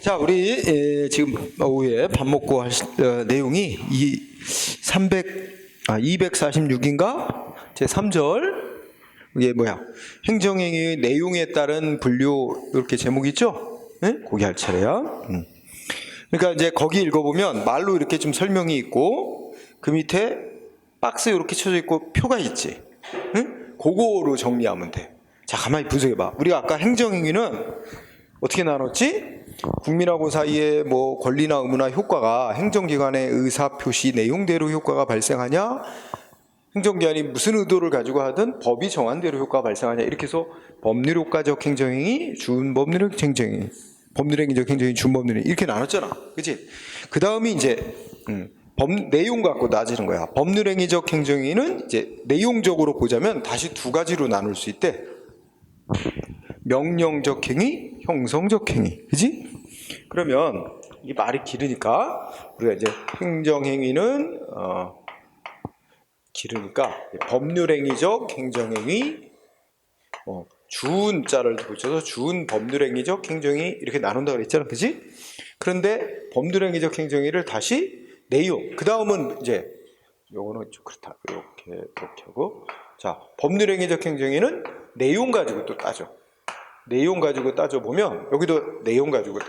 자, 우리 지금 오후에 밥 먹고 할 내용이 246인가? 제 3절. 이게 뭐야? 행정행위의 내용에 따른 분류, 이렇게 제목이 있죠? 네? 거기 할 차례야. 그러니까 이제 거기 읽어보면 말로 이렇게 좀 설명이 있고, 그 밑에 박스 이렇게 쳐져 있고 표가 있지. 응? 그거로 정리하면 돼. 자, 가만히 분석해봐. 우리가 아까 행정행위는 어떻게 나눴지? 국민하고 사이에 뭐 권리나 의무나 효과가 행정기관의 의사표시 내용대로 효과가 발생하냐, 행정기관이 무슨 의도를 가지고 하든 법이 정한 대로 효과가 발생하냐, 이렇게 해서 법률효과적 행정행위, 준법률적 행정행위, 법률행위적 행정행위, 준법률행위, 이렇게 나눴잖아. 그치? 그 다음이 이제 내용 갖고 따지는 거야. 법률행위적 행정행위는 이제 내용적으로 보자면 다시 두 가지로 나눌 수 있대. 명령적 행위, 형성적 행위. 그지? 그러면 이 말이 길으니까 우리가 이제 행정행위는 길으니까 법률행위적 행정행위, 준자를 붙여서 준법률행위적 행정행위 이렇게 나눈다 그랬잖아. 그지? 그런데 법률행위적 행정행위를 다시 내용, 그 다음은 이제 요거는 좀 그렇다. 이렇게 하고, 자, 법률행위적 행정행위는 내용 가지고 또 따져. 내용 가지고 따져보면, 여기도 내용 가지고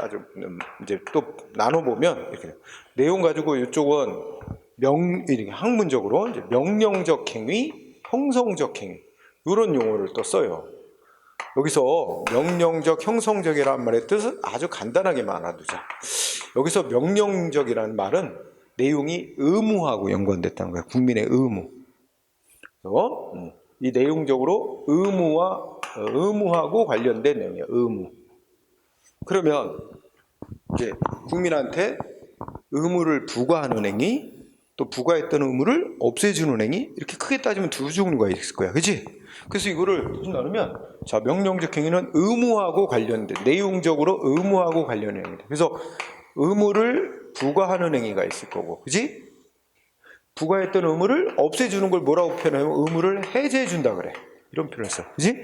이제 또 나눠보면, 이렇게. 내용 가지고 이쪽은 이렇게 학문적으로, 이제 명령적 행위, 형성적 행위, 이런 용어를 또 써요. 여기서 명령적, 형성적이라는 말의 뜻은 아주 간단하게만 알아두자. 여기서 명령적이라는 말은 내용이 의무하고 연관됐다는 거야. 국민의 의무. 그래서 이 내용적으로 의무하고 관련된 내용이야. 의무. 그러면 이제 국민한테 의무를 부과하는 행위, 또 부과했던 의무를 없애주는 행위, 이렇게 크게 따지면 두 종류가 있을 거야. 그치? 그래서 이거를 나누면, 자, 명령적 행위는 의무하고 관련된, 내용적으로 의무하고 관련된 행위다. 그래서 의무를 부과하는 행위가 있을 거고, 그치? 부과했던 의무를 없애주는 걸 뭐라고 표현하면 의무를 해제해준다 그래. 이런 표현을 써. 그치?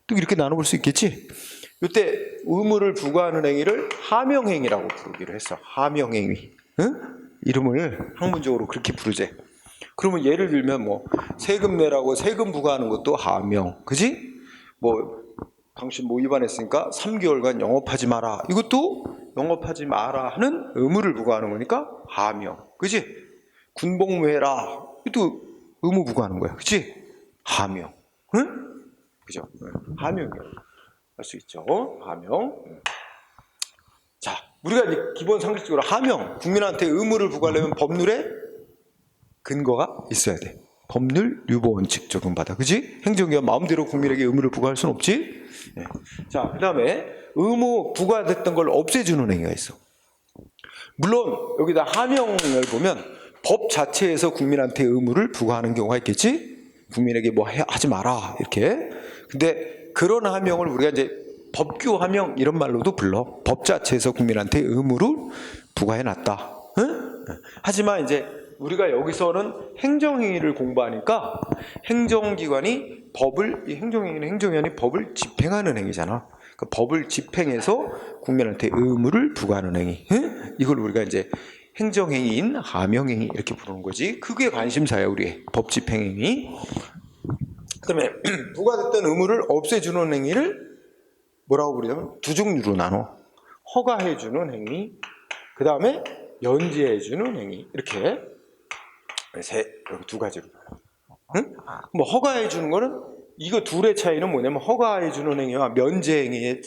또 이렇게 나눠볼 수 있겠지? 이때 의무를 부과하는 행위를 하명행위라고 부르기로 했어. 하명행위. 응? 이름을 학문적으로 그렇게 부르재. 그러면 예를 들면 뭐 세금 내라고 세금 부과하는 것도 하명. 그치? 뭐 당신 뭐 위반했으니까 3개월간 영업하지 마라. 이것도 영업하지 마라 하는 의무를 부과하는 거니까 하명. 그치? 군복무해라. 이것도 의무 부과하는 거야. 그치? 하명. 응? 그죠? 하명이라고 할 수 있죠. 하명. 자, 우리가 이제 기본 상식적으로 하명, 국민한테 의무를 부과하려면 법률에 근거가 있어야 돼. 법률 유보 원칙 적용받아. 그치? 행정기관 마음대로 국민에게 의무를 부과할 수는 없지? 네. 자, 그 다음에 의무 부과됐던 걸 없애주는 행위가 있어. 물론 여기다 하명을 보면 법 자체에서 국민한테 의무를 부과하는 경우가 있겠지? 국민에게 뭐 하지 마라 이렇게. 근데 그런 하명을 우리가 이제 법규 하명 이런 말로도 불러. 법 자체에서 국민한테 의무를 부과해놨다. 응? 하지만 이제 우리가 여기서는 행정행위를 공부하니까 행정기관이 행정기관이 법을 집행하는 행위잖아. 그 법을 집행해서 국민한테 의무를 부과하는 행위. 응? 이걸 우리가 이제 행정행위인 하명행위 이렇게 부르는 거지. 그게 관심사야, 우리 법 집행행위. 그다음에 부과됐던 의무를 없애주는 행위를 뭐라고 부르냐면 두 종류로 나눠. 허가해주는 행위, 그 다음에 연지해주는 행위. 이렇게 여기 두 가지로 나눠. 응? 뭐 허가해주는 거는 이거 둘의 차이는 뭐냐면 허가해주는 행위와 면제행위는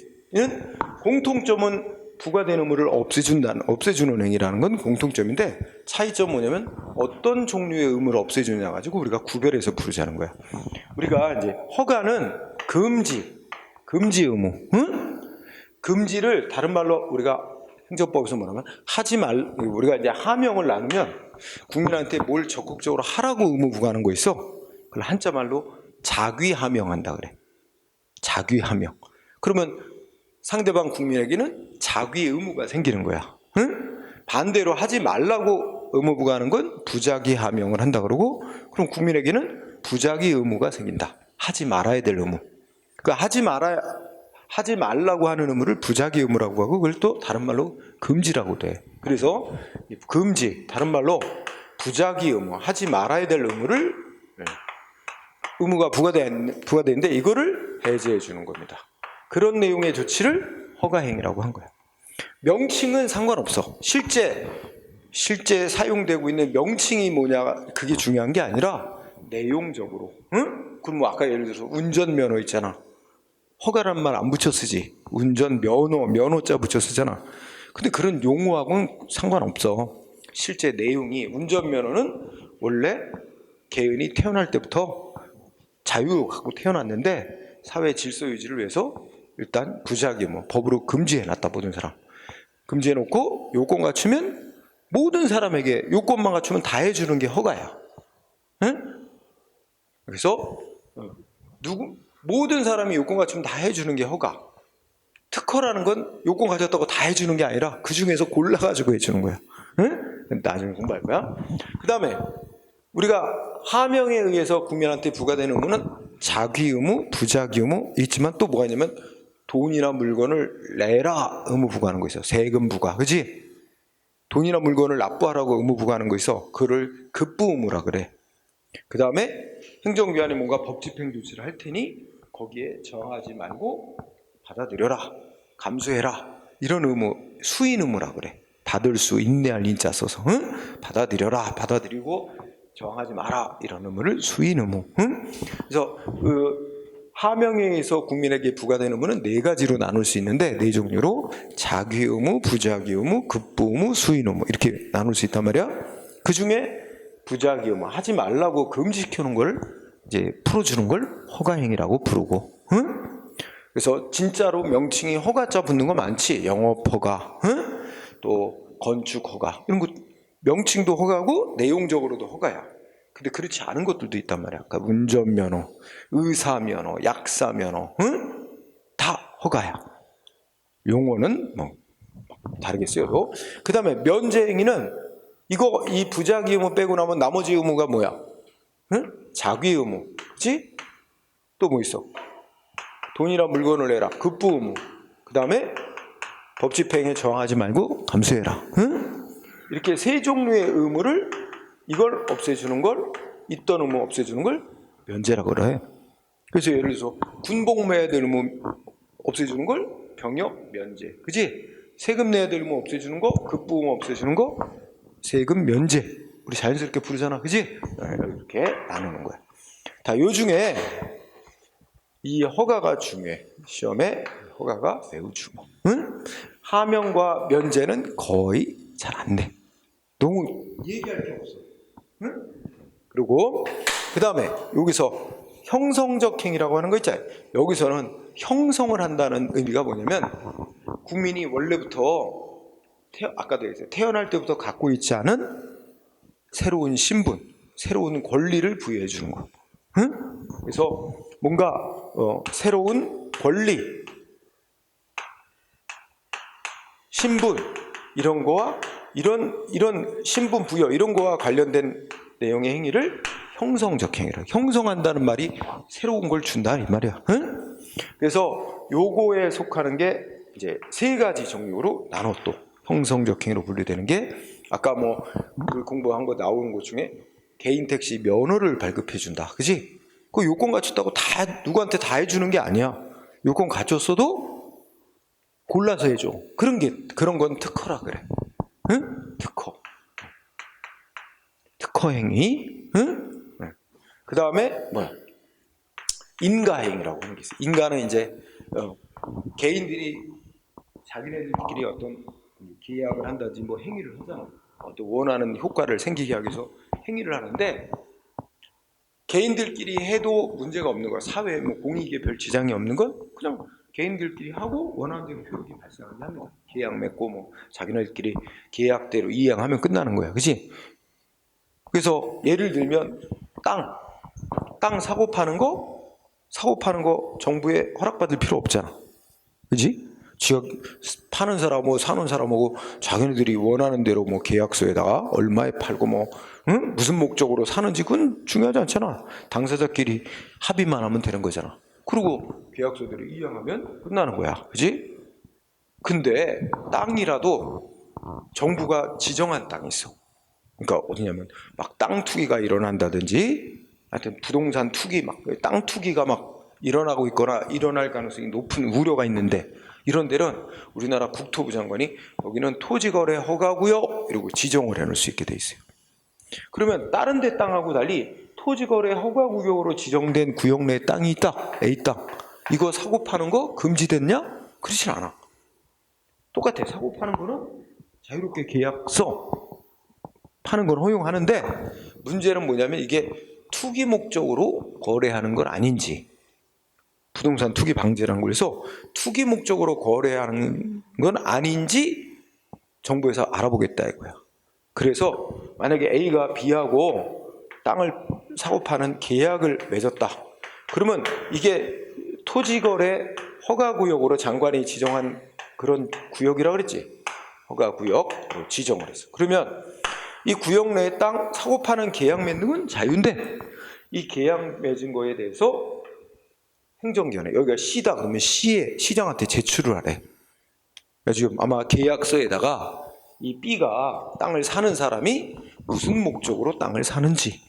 공통점은 부과된 의무를 없애주는 행위라는 건 공통점인데 차이점은 뭐냐면 어떤 종류의 의무를 없애주냐 가지고 우리가 구별해서 부르자는 거야. 우리가 이제 허가는 금지 의무, 응? 금지를 다른 말로 우리가 행정법에서 뭐냐면 우리가 이제 하명을 나누면 국민한테 뭘 적극적으로 하라고 의무 부과하는 거 있어. 그걸 한자 말로 자귀하명한다 그래. 자귀하명. 그러면 상대방 국민에게는 자귀 의무가 생기는 거야. 응? 반대로 하지 말라고 의무 부과하는 건 부자기 하명을 한다 그러고, 그럼 국민에게는 부자기 의무가 생긴다. 하지 말아야 될 의무. 그 하지 말라고 하는 의무를 부작위 의무라고 하고, 그걸 또 다른 말로 금지라고 돼. 그래서 이 금지, 다른 말로 부작위 의무, 하지 말아야 될 의무를, 의무가 부과되는데 이거를 해제해 주는 겁니다. 그런 내용의 조치를 허가행위라고 한 거야. 명칭은 상관없어. 실제 사용되고 있는 명칭이 뭐냐, 그게 중요한 게 아니라 내용적으로. 응? 그럼 뭐 아까 예를 들어서 운전면허 있잖아. 허가란 말 안 붙여 쓰지. 운전면허, 면허자 붙여 쓰잖아. 근데 그런 용어하고는 상관없어. 실제 내용이, 운전면허는 원래 개인이 태어날 때부터 자유를 갖고 태어났는데 사회 질서 유지를 위해서 일단 부작위 의무, 법으로 금지해놨다. 모든 사람 금지해놓고 요건 갖추면, 모든 사람에게 요건만 갖추면 다 해주는 게 허가야. 응? 그래서 모든 사람이 요건 갖추면 다 해주는 게 허가. 특허라는 건 요건 가졌다고 다 해주는 게 아니라 그 중에서 골라가지고 해주는 거야. 응? 나중에 공부할 거야. 그 다음에 우리가 하명에 의해서 국민한테 부과되는 의무는 자귀 의무, 부작위 의무 있지만, 또 뭐가 있냐면 돈이나 물건을 내라 의무 부과하는 거 있어. 세금 부과, 그지? 돈이나 물건을 납부하라고 의무 부과하는 거 있어. 그를 급부 의무라 그래. 그 다음에 행정기관이 뭔가 법집행 조치를 할 테니 거기에 저항하지 말고 받아들여라, 감수해라, 이런 의무, 수인 의무라 그래. 받을 수, 인내할 인자 써서, 응? 받아들여라, 받아들이고 저항하지 마라, 이런 의무를 수인 의무. 응? 그래서 하명에 의해서 국민에게 부과되는 의무는 네 가지로 나눌 수 있는데, 네 종류로 자귀 의무, 부작위 의무, 급부 의무, 수인 의무, 이렇게 나눌 수 있단 말이야. 그 중에 부작위 의무, 하지 말라고 금지시켜놓은 걸 이제 풀어주는 걸 허가행위라고 부르고, 응? 그래서 진짜로 명칭이 허가자 붙는 거 많지. 영업 허가, 응? 또 건축 허가, 이런 거 명칭도 허가고 내용적으로도 허가야. 근데 그렇지 않은 것들도 있단 말이야. 그러니까 운전면허, 의사면허, 약사면허, 응? 다 허가야. 용어는 뭐 다르겠어요. 그 다음에 면제행위는 이 부작위 의무 빼고 나면 나머지 의무가 뭐야? 응? 자귀 의무, 그렇지? 또 뭐 있어? 돈이나 물건을 내라, 급부 의무. 그 다음에 법집행에 저항하지 말고 감수해라. 응? 이렇게 세 종류의 의무를, 이걸 없애주는 걸, 있던 의무 없애주는 걸 면제라고 그래. 그래서 예를 들어서 군복 내야 될 의무 없애주는 걸 병역 면제, 그지? 세금 내야 될 의무 없애주는 거, 급부 의무 없애주는 거 세금 면제. 우리 자연스럽게 부르잖아, 그지? 이렇게 나누는 거야. 자, 요 중에 이 허가가 중요해. 시험에 허가가 매우 중요해. 응? 하명과 면제는 거의 잘 안 돼. 너무 얘기할 게 없어. 응? 그리고 그 다음에 여기서 형성적 행위라고 하는 거 있잖아요. 여기서는 형성을 한다는 의미가 뭐냐면, 국민이 원래부터 아까도 얘기했어요. 태어날 때부터 갖고 있지 않은 새로운 신분, 새로운 권리를 부여해 주는 거. 응? 그래서 뭔가 새로운 권리, 신분, 이런 거와 이런 신분 부여, 이런 거와 관련된 내용의 행위를 형성적 행위라. 형성한다는 말이 새로운 걸 준다 이 말이야. 응? 그래서 요거에 속하는 게 이제 세 가지 종류로 나눠 또 형성적 행위로 분류되는 게, 아까 뭐 공부한 거 나오는 것 중에 개인 택시 면허를 발급해 준다, 그지? 그 요건 갖췄다고 다 누구한테 다 해주는 게 아니야. 요건 갖췄어도 골라서 해줘. 그런 건 특허라 그래. 응? 특허 행위. 응? 그 다음에 뭐야? 인가행위라고 하는 게 있어. 인가는 이제 개인들이 자기네들끼리 어떤 계약을 한다든지 뭐 행위를 하잖아. 또 원하는 효과를 생기게 하기 위해서 행위를 하는데, 개인들끼리 해도 문제가 없는 거야. 사회에 뭐 공익에 별 지장이 없는 건 그냥 개인들끼리 하고 원하는 대로 효력이 발생하게 합니다. 계약 맺고 뭐 자기네들끼리 계약대로 이행하면 끝나는 거야, 그렇지? 그래서 예를 들면 땅 사고 파는 거 정부에 허락받을 필요 없잖아, 그렇지? 지역 파는 사람하고 사는 사람하고 자기네들이 원하는 대로 뭐 계약서에다가 얼마에 팔고 뭐 응? 무슨 목적으로 사는지 그건 중요하지 않잖아. 당사자끼리 합의만 하면 되는 거잖아. 그리고 계약서대로 이행하면 끝나는 거야. 그지? 근데 땅이라도 정부가 지정한 땅이 있어. 그러니까 어디냐면 막 땅 투기가 일어난다든지 하여튼 부동산 투기 막 땅 투기가 막 일어나고 있거나 일어날 가능성이 높은 우려가 있는데 이런 데는 우리나라 국토부 장관이 여기는 토지거래 허가구역 이러고 지정을 해놓을 수 있게 돼 있어요. 그러면 다른 데 땅하고 달리 토지거래 허가구역으로 지정된 구역 내에 땅이 있다. A 땅. 이거 사고 파는 거 금지됐냐? 그렇진 않아. 똑같아. 사고 파는 거는 자유롭게 계약서 파는 건 허용하는데 문제는 뭐냐면 이게 투기 목적으로 거래하는 건 아닌지 부동산 투기 방지라는 거에서 투기 목적으로 거래하는 건 아닌지 정부에서 알아보겠다 이거야. 그래서 만약에 A가 B하고 땅을 사고 파는 계약을 맺었다. 그러면 이게 토지거래 허가구역으로 장관이 지정한 그런 구역이라고 그랬지. 허가구역으로 지정을 했어. 그러면 이 구역 내에 땅 사고 파는 계약 맺는 건 자유인데 이 계약 맺은 거에 대해서 행정기관에 여기가 시다 그러면 시장한테 제출을 하래. 지금 아마 계약서에다가 이 B가 땅을 사는 사람이 무슨 목적으로 땅을 사는지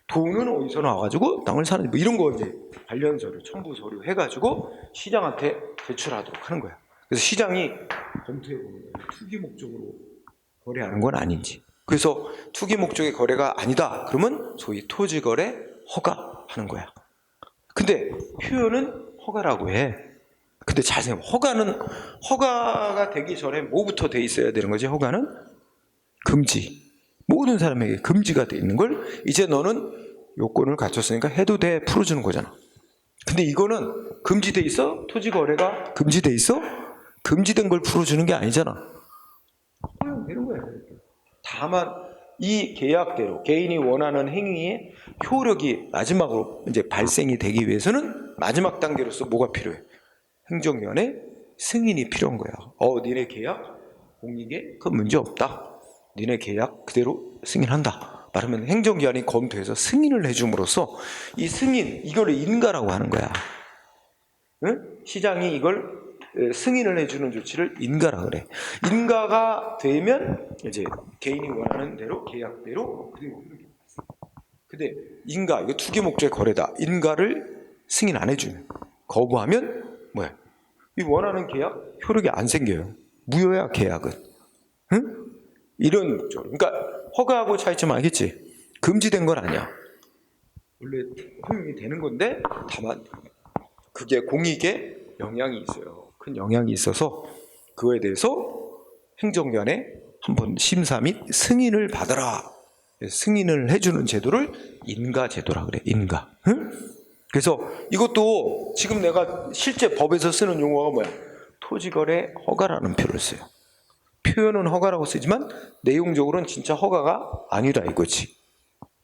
돈은 어디서 나와가지고 땅을 사는지 뭐 이런 거 이제 관련 서류 첨부 서류 해가지고 시장한테 제출하도록 하는 거야. 그래서 시장이 검토해보는 거야. 투기 목적으로 거래하는 건 아닌지. 그래서 투기 목적의 거래가 아니다. 그러면 소위 토지거래 허가하는 거야. 근데 표현은 허가라고 해. 근데 잘 생각해. 허가가 되기 전에 뭐부터 돼 있어야 되는 거지? 허가는 금지. 모든 사람에게 금지가 돼 있는 걸 이제 너는 요건을 갖췄으니까 해도 돼 풀어주는 거잖아. 근데 이거는 금지돼 있어? 토지거래가 금지돼 있어? 금지된 걸 풀어주는 게 아니잖아. 허용되는 거야. 다만 이 계약대로 개인이 원하는 행위의 효력이 마지막으로 이제 발생이 되기 위해서는 마지막 단계로서 뭐가 필요해? 행정위원회 승인이 필요한 거야. 니네 계약 공익에 그 문제 없다. 니네 계약 그대로 승인한다. 말하면 행정기관이 검토해서 승인을 해줌으로써 이 승인 이걸 인가라고 하는 거야. 응? 시장이 이걸 승인을 해주는 조치를 인가라 그래. 인가가 되면 이제 개인이 원하는 대로 계약대로 그대로. 근데 인가 이거 투기 목적의 거래다. 인가를 승인 안 해주면 거부하면 뭐야? 이 원하는 계약 효력이 안 생겨요. 무효야 계약은. 응? 이런 목적. 그러니까 허가하고 차이점 알겠지? 금지된 건 아니야. 원래 허용이 되는 건데 다만 그게 공익에 영향이 있어요. 큰 영향이 있어서 그거에 대해서 행정기관에 한번 심사 및 승인을 받아라. 승인을 해주는 제도를 인가제도라 그래. 인가. 응? 그래서 이것도 지금 내가 실제 법에서 쓰는 용어가 뭐야? 토지거래 허가라는 표를 써요. 표현은 허가라고 쓰지만 내용적으로는 진짜 허가가 아니라 이거지.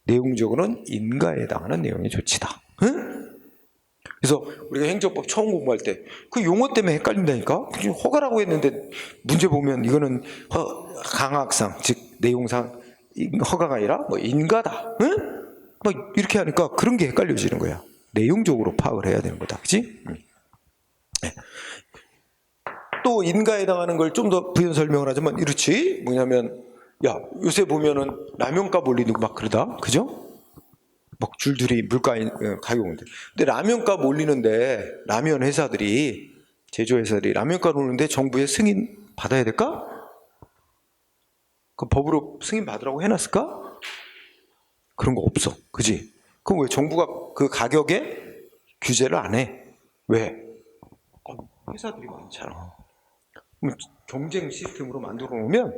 내용적으로는 인가에 해당하는 내용의 조치다. 응? 그래서 우리가 행정법 처음 공부할 때 그 용어 때문에 헷갈린다니까. 허가라고 했는데 문제 보면 이거는 강학상 즉 내용상 허가가 아니라 뭐 인가다. 응? 막 이렇게 하니까 그런 게 헷갈려지는 거야. 내용적으로 파악을 해야 되는 거다. 그치? 네. 또 인가에 해당하는 걸 좀 더 부연 설명을 하자면 이렇지. 뭐냐면 야 요새 보면은 라면값 올리고 막 그러다. 그죠? 막 줄줄이 물가 가격인데. 근데 라면값 올리는데 라면 회사들이 제조회사들이 라면값 올리는데 정부의 승인 받아야 될까? 그 법으로 승인 받으라고 해놨을까? 그런 거 없어. 그지? 그럼 왜 정부가 그 가격에 규제를 안 해? 왜? 회사들이 많잖아. 경쟁 시스템으로 만들어 놓으면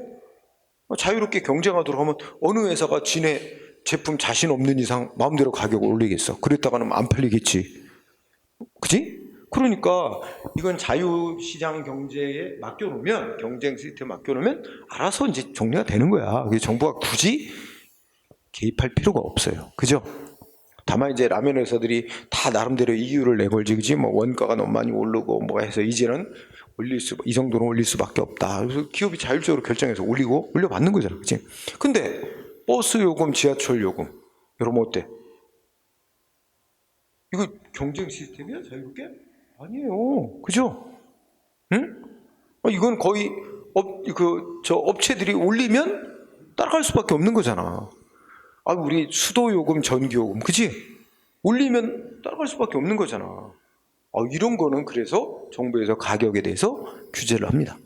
자유롭게 경쟁하도록 하면 어느 회사가 지네 제품 자신 없는 이상 마음대로 가격을 올리겠어. 그랬다가는 안 팔리겠지. 그지? 그러니까 이건 자유시장 경제에 맡겨놓으면 경쟁 시스템에 맡겨놓으면 알아서 이제 정리가 되는 거야. 그래서 정부가 굳이 개입할 필요가 없어요. 그죠? 다만 이제 라면 회사들이 다 나름대로 이유를 내걸지, 그지? 뭐 원가가 너무 많이 오르고 뭐가 해서 이제는 이 정도는 올릴 수밖에 없다. 그래서 기업이 자율적으로 결정해서 올려받는 거잖아. 그치? 근데 버스 요금, 지하철 요금, 여러분 어때? 이거 경쟁 시스템이야? 자유롭게? 아니에요. 그죠? 응? 이건 거의 업체들이 올리면 따라갈 수밖에 없는 거잖아. 우리 수도 요금, 전기 요금, 그지? 올리면 따라갈 수밖에 없는 거잖아. 이런 거는 그래서 정부에서 가격에 대해서 규제를 합니다.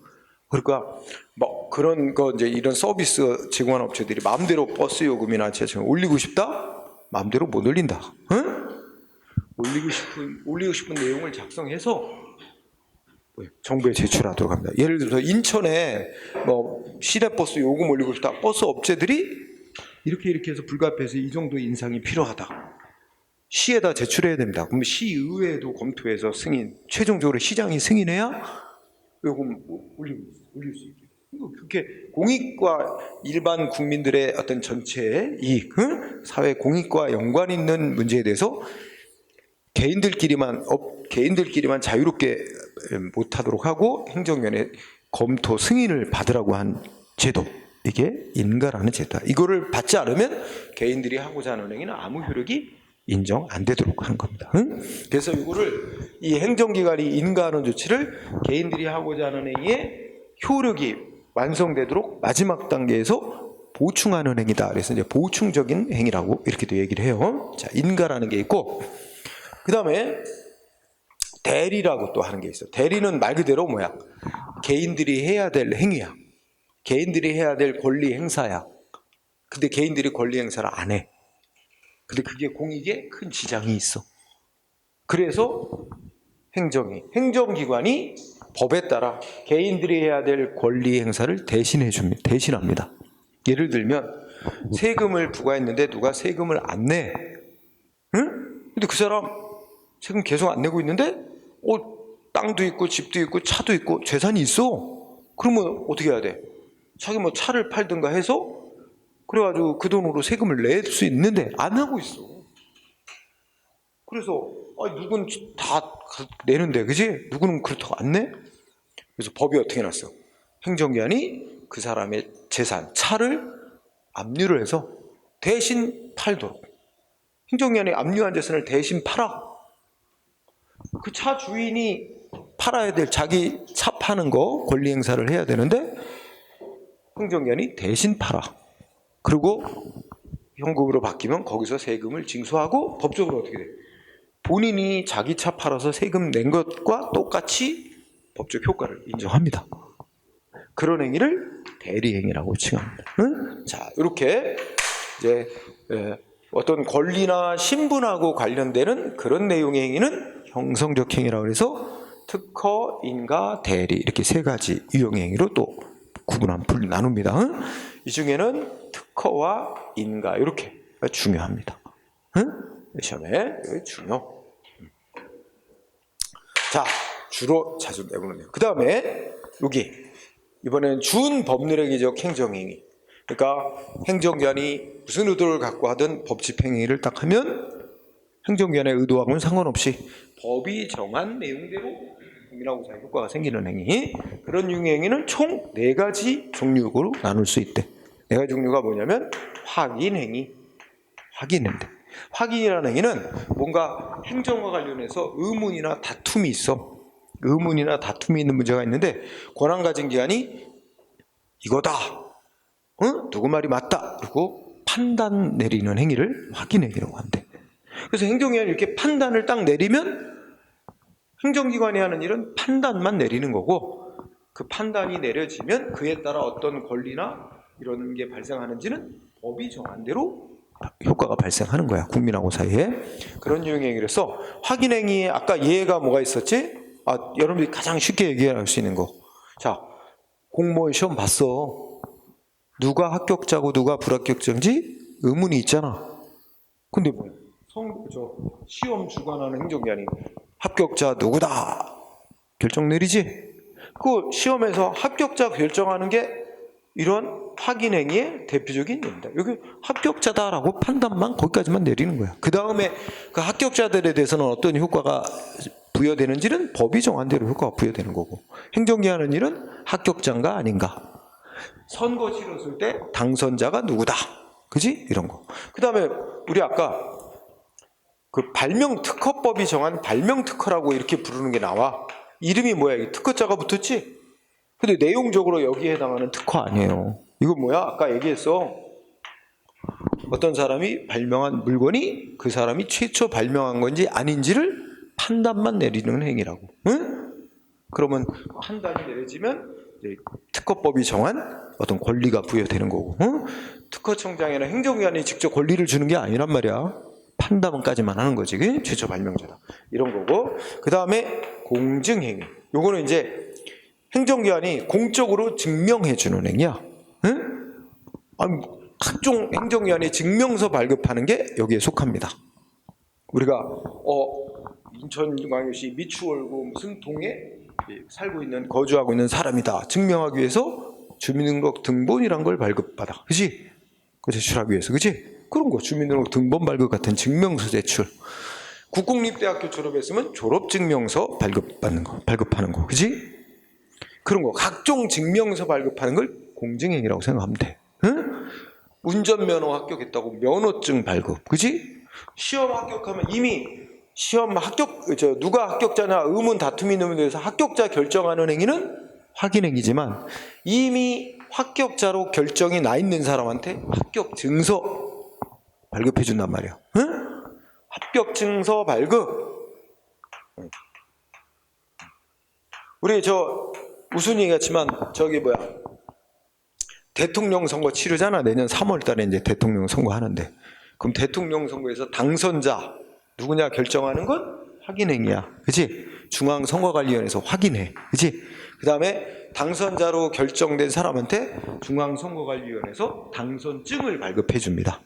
그러니까 뭐 그런 거 이제 이런 서비스 제공하는 업체들이 마음대로 버스 요금이나 지하철 올리고 싶다? 마음대로 못 올린다. 응? 올리고 싶은 내용을 작성해서 정부에 제출하도록 합니다. 예를 들어서 인천에 뭐 시내버스 요금 올리고 싶다. 버스 업체들이 이렇게 해서 불가피해서 이 정도 인상이 필요하다. 시에다 제출해야 됩니다. 그럼 시의회도 검토해서 최종적으로 시장이 승인해야 요금 올릴 수 있게. 그렇게 공익과 일반 국민들의 어떤 전체의 이익, 사회 공익과 연관 있는 문제에 대해서 개인들끼리만 자유롭게 못하도록 하고 행정위원회 검토 승인을 받으라고 한 제도, 이게 인가라는 제도다. 이거를 받지 않으면 개인들이 하고자 하는 행위는 아무 효력이 인정 안 되도록 하는 겁니다. 그래서 이거를 이 행정기관이 인가하는 조치를 개인들이 하고자 하는 행위의 효력이 완성되도록 마지막 단계에서 보충하는 행위다. 그래서 이제 보충적인 행위라고 이렇게도 얘기를 해요. 자, 인가라는 게 있고, 그 다음에 대리라고 또 하는 게 있어. 대리는 말 그대로 뭐야? 개인들이 해야 될 행위야. 개인들이 해야 될 권리 행사야. 근데 개인들이 권리 행사를 안 해. 근데 그게 공익에 큰 지장이 있어. 그래서 행정기관이 법에 따라 개인들이 해야 될 권리 행사를 대신합니다. 예를 들면 세금을 부과했는데 누가 세금을 안 내. 응? 근데 그 사람 세금 계속 안 내고 있는데 땅도 있고 집도 있고 차도 있고 재산이 있어. 그러면 어떻게 해야 돼? 자기 뭐 차를 팔든가 해서 그래가지고 그 돈으로 세금을 낼 수 있는데 안 하고 있어. 그래서 누군 다 내는데, 그지? 누구는 그렇다고 안 내? 그래서 법이 어떻게 났어? 행정기관이 그 사람의 재산, 차를 압류를 해서 대신 팔도록. 행정기관이 압류한 재산을 대신 팔아. 그 차 주인이 팔아야 될 자기 차 파는 거 권리 행사를 해야 되는데 행정기관이 대신 팔아. 그리고 현금으로 바뀌면 거기서 세금을 징수하고 법적으로 어떻게 돼? 본인이 자기 차 팔아서 세금 낸 것과 똑같이 법적 효과를 인정합니다. 그런 행위를 대리행위라고 칭합니다. 응? 자, 이렇게 이제 어떤 권리나 신분하고 관련되는 그런 내용의 행위는 형성적 행위라고 해서 특허, 인가, 대리 이렇게 세 가지 유형의 행위로 또 나눕니다. 응? 이 중에는 특허와 인가 이렇게 중요합니다. 응? 시험에 중요. 자, 주로 자주 내보는 내용. 그 다음에 여기 이번에는 준법률행위적 행정행위. 그러니까 행정기관이 무슨 의도를 갖고 하든 법 집행행위를 딱 하면 행정기관의 의도하고는 상관없이 법이 정한 내용대로 국민하고 사회 효과가 생기는 행위. 그런 유형의 행위는 총 4가지 종류로 나눌 수 있대. 4가지 종류가 뭐냐면 확인행위. 확인인데 확인이라는 행위는 뭔가 행정과 관련해서 의문이나 다툼이 있어. 의문이나 다툼이 있는 문제가 있는데 권한 가진 기관이 이거다. 응? 누구 말이 맞다. 그리고 판단 내리는 행위를 확인행위라고 한대. 그래서 행정기관이 이렇게 판단을 딱 내리면 행정기관이 하는 일은 판단만 내리는 거고 그 판단이 내려지면 그에 따라 어떤 권리나 이런 게 발생하는지는 법이 정한 대로 효과가 발생하는 거야. 국민하고 사이에. 그런 유형의 행위라서 확인행위에 아까 예가 뭐가 있었지? 여러분들이 가장 쉽게 얘기할 수 있는 거. 자, 공무원 시험 봤어. 누가 합격자고 누가 불합격자인지 의문이 있잖아. 근데 시험 주관하는 행정기관이 합격자 누구다 결정 내리지. 그 시험에서 합격자 결정하는 게 이런 확인행위의 대표적인 예입니다. 여기 합격자다라고 판단만 거기까지만 내리는 거야. 그 다음에 그 합격자들에 대해서는 어떤 효과가 부여되는지는 법이 정한 대로 효과가 부여되는 거고 행정기 하는 일은 합격자인가 아닌가. 선거 치렀을 때 당선자가 누구다. 그지? 이런 거. 그 다음에 우리 아까 그 발명특허법이 정한 발명특허라고 이렇게 부르는 게 나와. 이름이 뭐야? 이게 특허자가 붙었지? 근데 내용적으로 여기에 해당하는 특허 아니에요. 이거 뭐야? 아까 얘기했어. 어떤 사람이 발명한 물건이 그 사람이 최초 발명한 건지 아닌지를 판단만 내리는 행위라고. 응? 그러면 판단이 내려지면 특허법이 정한 어떤 권리가 부여되는 거고. 응? 특허청장이나 행정기관이 직접 권리를 주는 게 아니란 말이야. 판단까지만 하는 거지. 그게 최초 발명자다. 이런 거고. 그 다음에 공증행위. 요거는 이제 행정기관이 공적으로 증명해주는 행위야. 응? 아니, 각종 행정기관이 증명서 발급하는 게 여기에 속합니다. 우리가 인천광역시 미추홀구 무슨 동에 살고 있는 거주하고 있는 사람이다 증명하기 위해서 주민등록 등본이란 걸 발급받아. 그지? 그 제출하기 위해서. 그지? 그런 거 주민등록 등본 발급 같은 증명서 제출. 국공립대학교 졸업했으면 졸업증명서 발급하는 거. 그지? 그런 거 각종 증명서 발급하는 걸 공증행위라고 생각하면 돼. 응? 운전면허 합격했다고 면허증 발급. 그지? 시험 합격하면 이미 시험 누가 합격자냐 의문 다툼이 있는 데서 합격자 결정하는 행위는 확인행위지만 이미 합격자로 결정이 나 있는 사람한테 합격 증서 발급해 준단 말이야. 응? 합격 증서 발급. 우리 무슨 얘기했지만 대통령 선거 치르잖아. 내년 3월 달에 이제 대통령 선거 하는데. 그럼 대통령 선거에서 당선자 누구냐 결정하는 건 확인행위야. 그치? 중앙선거관리위원회에서 확인해. 그치? 그 다음에 당선자로 결정된 사람한테 중앙선거관리위원회에서 당선증을 발급해 줍니다.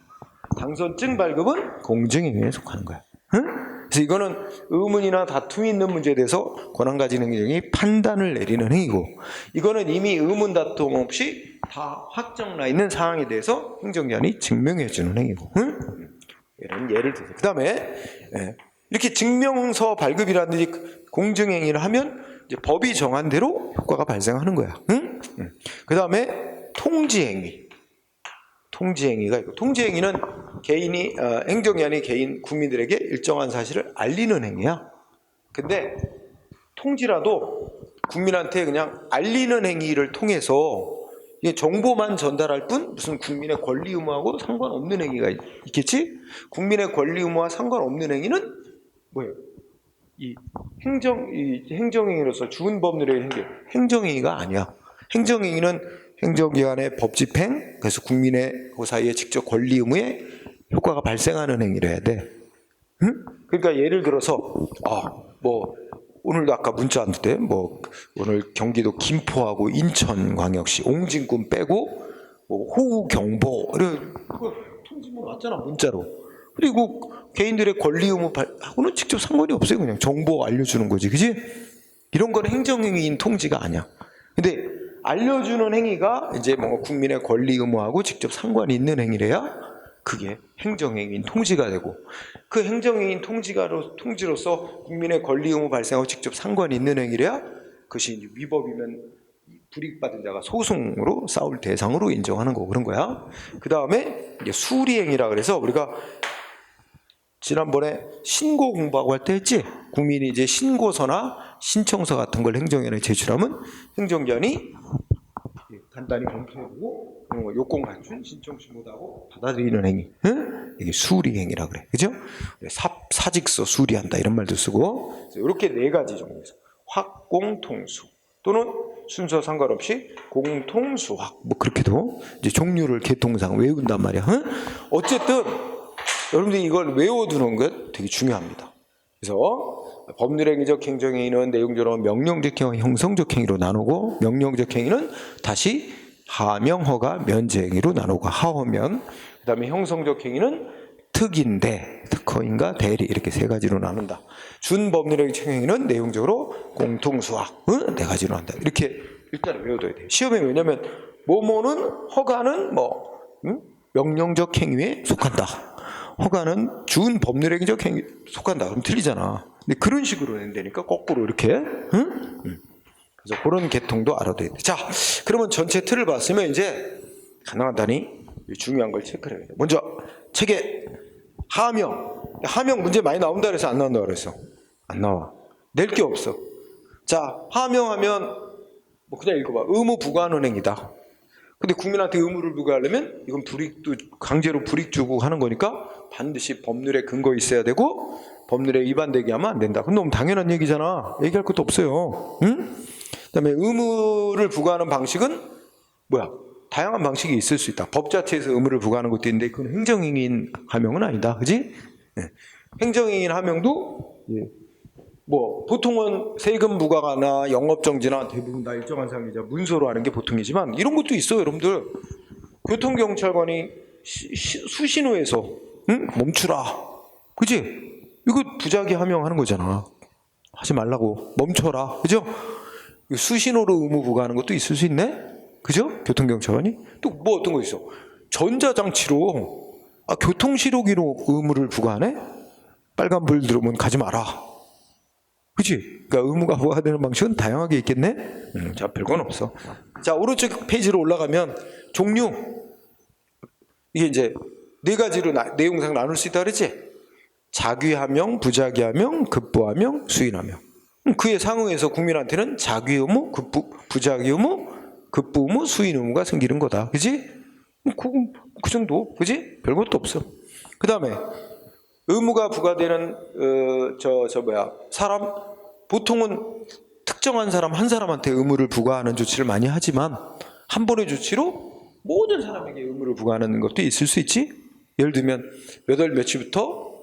당선증 발급은 공증행위에 속하는 거야. 응? 그래서 이거는 의문이나 다툼이 있는 문제에 대해서 권한 가진 행정이 판단을 내리는 행위고, 이거는 이미 의문 다툼 없이 다 확정나 있는 사항에 대해서 행정기관이 증명해 주는 행위고. 응? 이런 예를 들어서 그 다음에 이렇게 증명서 발급이라든지 공증행위를 하면 이제 법이 정한 대로 효과가 발생하는 거야. 응? 그 다음에 통지행위. 통지행위가 있고, 통지행위는 행정기관이 개인 국민들에게 일정한 사실을 알리는 행위야. 근데 통지라도 국민한테 그냥 알리는 행위를 통해서 이게 정보만 전달할 뿐 무슨 국민의 권리 의무하고 상관없는 행위가 있겠지? 국민의 권리 의무와 상관없는 행위는 뭐예요? 이 행정행위로서 주은 법률의 행정행위가 아니야. 행정행위는 행정기관의 법 집행, 그래서 국민의 그 사이에 직접 권리 의무에 효과가 발생하는 행위를 해야 돼. 응? 그러니까 예를 들어서 오늘도 아까 문자 왔는데 오늘 경기도 김포하고 인천광역시 옹진군 빼고 호우 경보 그거 통지문 왔잖아 문자로. 그리고 개인들의 권리 의무하고는 직접 상관이 없어요. 그냥 정보 알려주는 거지, 그지? 이런 건 행정행위인 통지가 아니야. 근데 알려주는 행위가 이제 국민의 권리 의무하고 직접 상관이 있는 행위래야 그게 행정행위인 통지가 되고, 그 행정행위인 통지로서 국민의 권리 의무 발생하고 직접 상관이 있는 행위래야 그것이 이제 위법이면 불이익받은 자가 소송으로 싸울 대상으로 인정하는 거고 그런 거야. 그 다음에 이제 수리행위라 그래서 우리가 지난번에 신고 공부하고 할 때 했지? 국민이 이제 신고서나 신청서 같은 걸 행정기관에 제출하면 행정기관이 간단히 검토해보고 요건 갖춘 신청 신고도 하고 받아들이는 행위. 응? 이게 수리행위라 그래. 그죠? 사직서 수리한다 이런 말도 쓰고. 이렇게 네 가지 종류에서 확공통수 또는 순서 상관없이 공통수확 그렇게도 이제 종류를 계통상 외운단 말이야. 응? 어쨌든 여러분들이 이걸 외워두는 것 되게 중요합니다. 그래서 법률행위적 행정행위는 내용적으로 명령적 행위, 형성적 행위로 나누고, 명령적 행위는 다시 하명, 허가, 면제행위로 나누고, 하허면, 그 다음에 형성적 행위는 특인대, 특허인가, 대리 이렇게 세 가지로 나눈다. 준법률행위적 행위는 내용적으로 공통수학, 네 가지로 나눈다. 이렇게 일단 외워둬야 돼요. 시험에. 왜냐면 뭐뭐는 허가는 명령적 행위에 속한다. 허가는 준법률행위적 행위 속한다. 그럼 틀리잖아. 근데 그런 식으로 낸다니까 거꾸로 이렇게. 응? 그래서 그런 계통도 알아둬야 돼. 자, 그러면 전체 틀을 봤으면 이제 간단히 중요한 걸 체크를 해야 돼. 먼저 책에 하명 하명 문제 많이 나온다 그래서 안 나온다 그랬어. 안 나와. 낼 게 없어. 자, 하명하면 뭐 그냥 읽어봐. 의무 부과하는 행위다. 근데 국민한테 의무를 부과하려면 이건 불이익도 강제로 불이익 주고 하는 거니까 반드시 법률에 근거 있어야 되고 법률에 위반되게 하면 안 된다. 그건 너무 당연한 얘기잖아. 얘기할 것도 없어요. 응? 그다음에 의무를 부과하는 방식은 뭐야? 다양한 방식이 있을 수 있다. 법 자체에서 의무를 부과하는 것도 있는데 그건 행정행위인 하명은 아니다. 그지? 네. 행정행위인 하명도 뭐 보통은 세금 부과나 영업정지나 대부분 다 일정한 상이자 문서로 하는 게 보통이지만 이런 것도 있어요. 여러분들 교통경찰관이 수신호에서 멈추라. 그지? 이거 부작위 하명하는 거잖아. 하지 말라고. 멈춰라. 그죠? 수신호로 의무 부과하는 것도 있을 수 있네? 그죠? 교통경찰관이? 또 뭐 어떤 거 있어? 전자장치로, 교통시로기로 의무를 부과하네? 빨간불 들어오면 가지 마라. 그치? 그러니까 의무가 부과되는 방식은 다양하게 있겠네? 자, 별건 없어. 자, 오른쪽 페이지로 올라가면 종류. 이게 이제 네 가지로 내용상 나눌 수 있다 그랬지? 자귀하명, 부자귀하명, 급부하명, 수인하명. 그에 상응해서 국민한테는 자귀 의무, 부자귀 의무, 급부 의무, 수인 의무가 생기는 거다. 그지? 그 정도. 그지? 별것도 없어. 그 다음에 의무가 부과되는 사람, 보통은 특정한 사람 한 사람한테 의무를 부과하는 조치를 많이 하지만 한 번의 조치로 모든 사람에게 의무를 부과하는 것도 있을 수 있지. 예를 들면 몇 월 며칠부터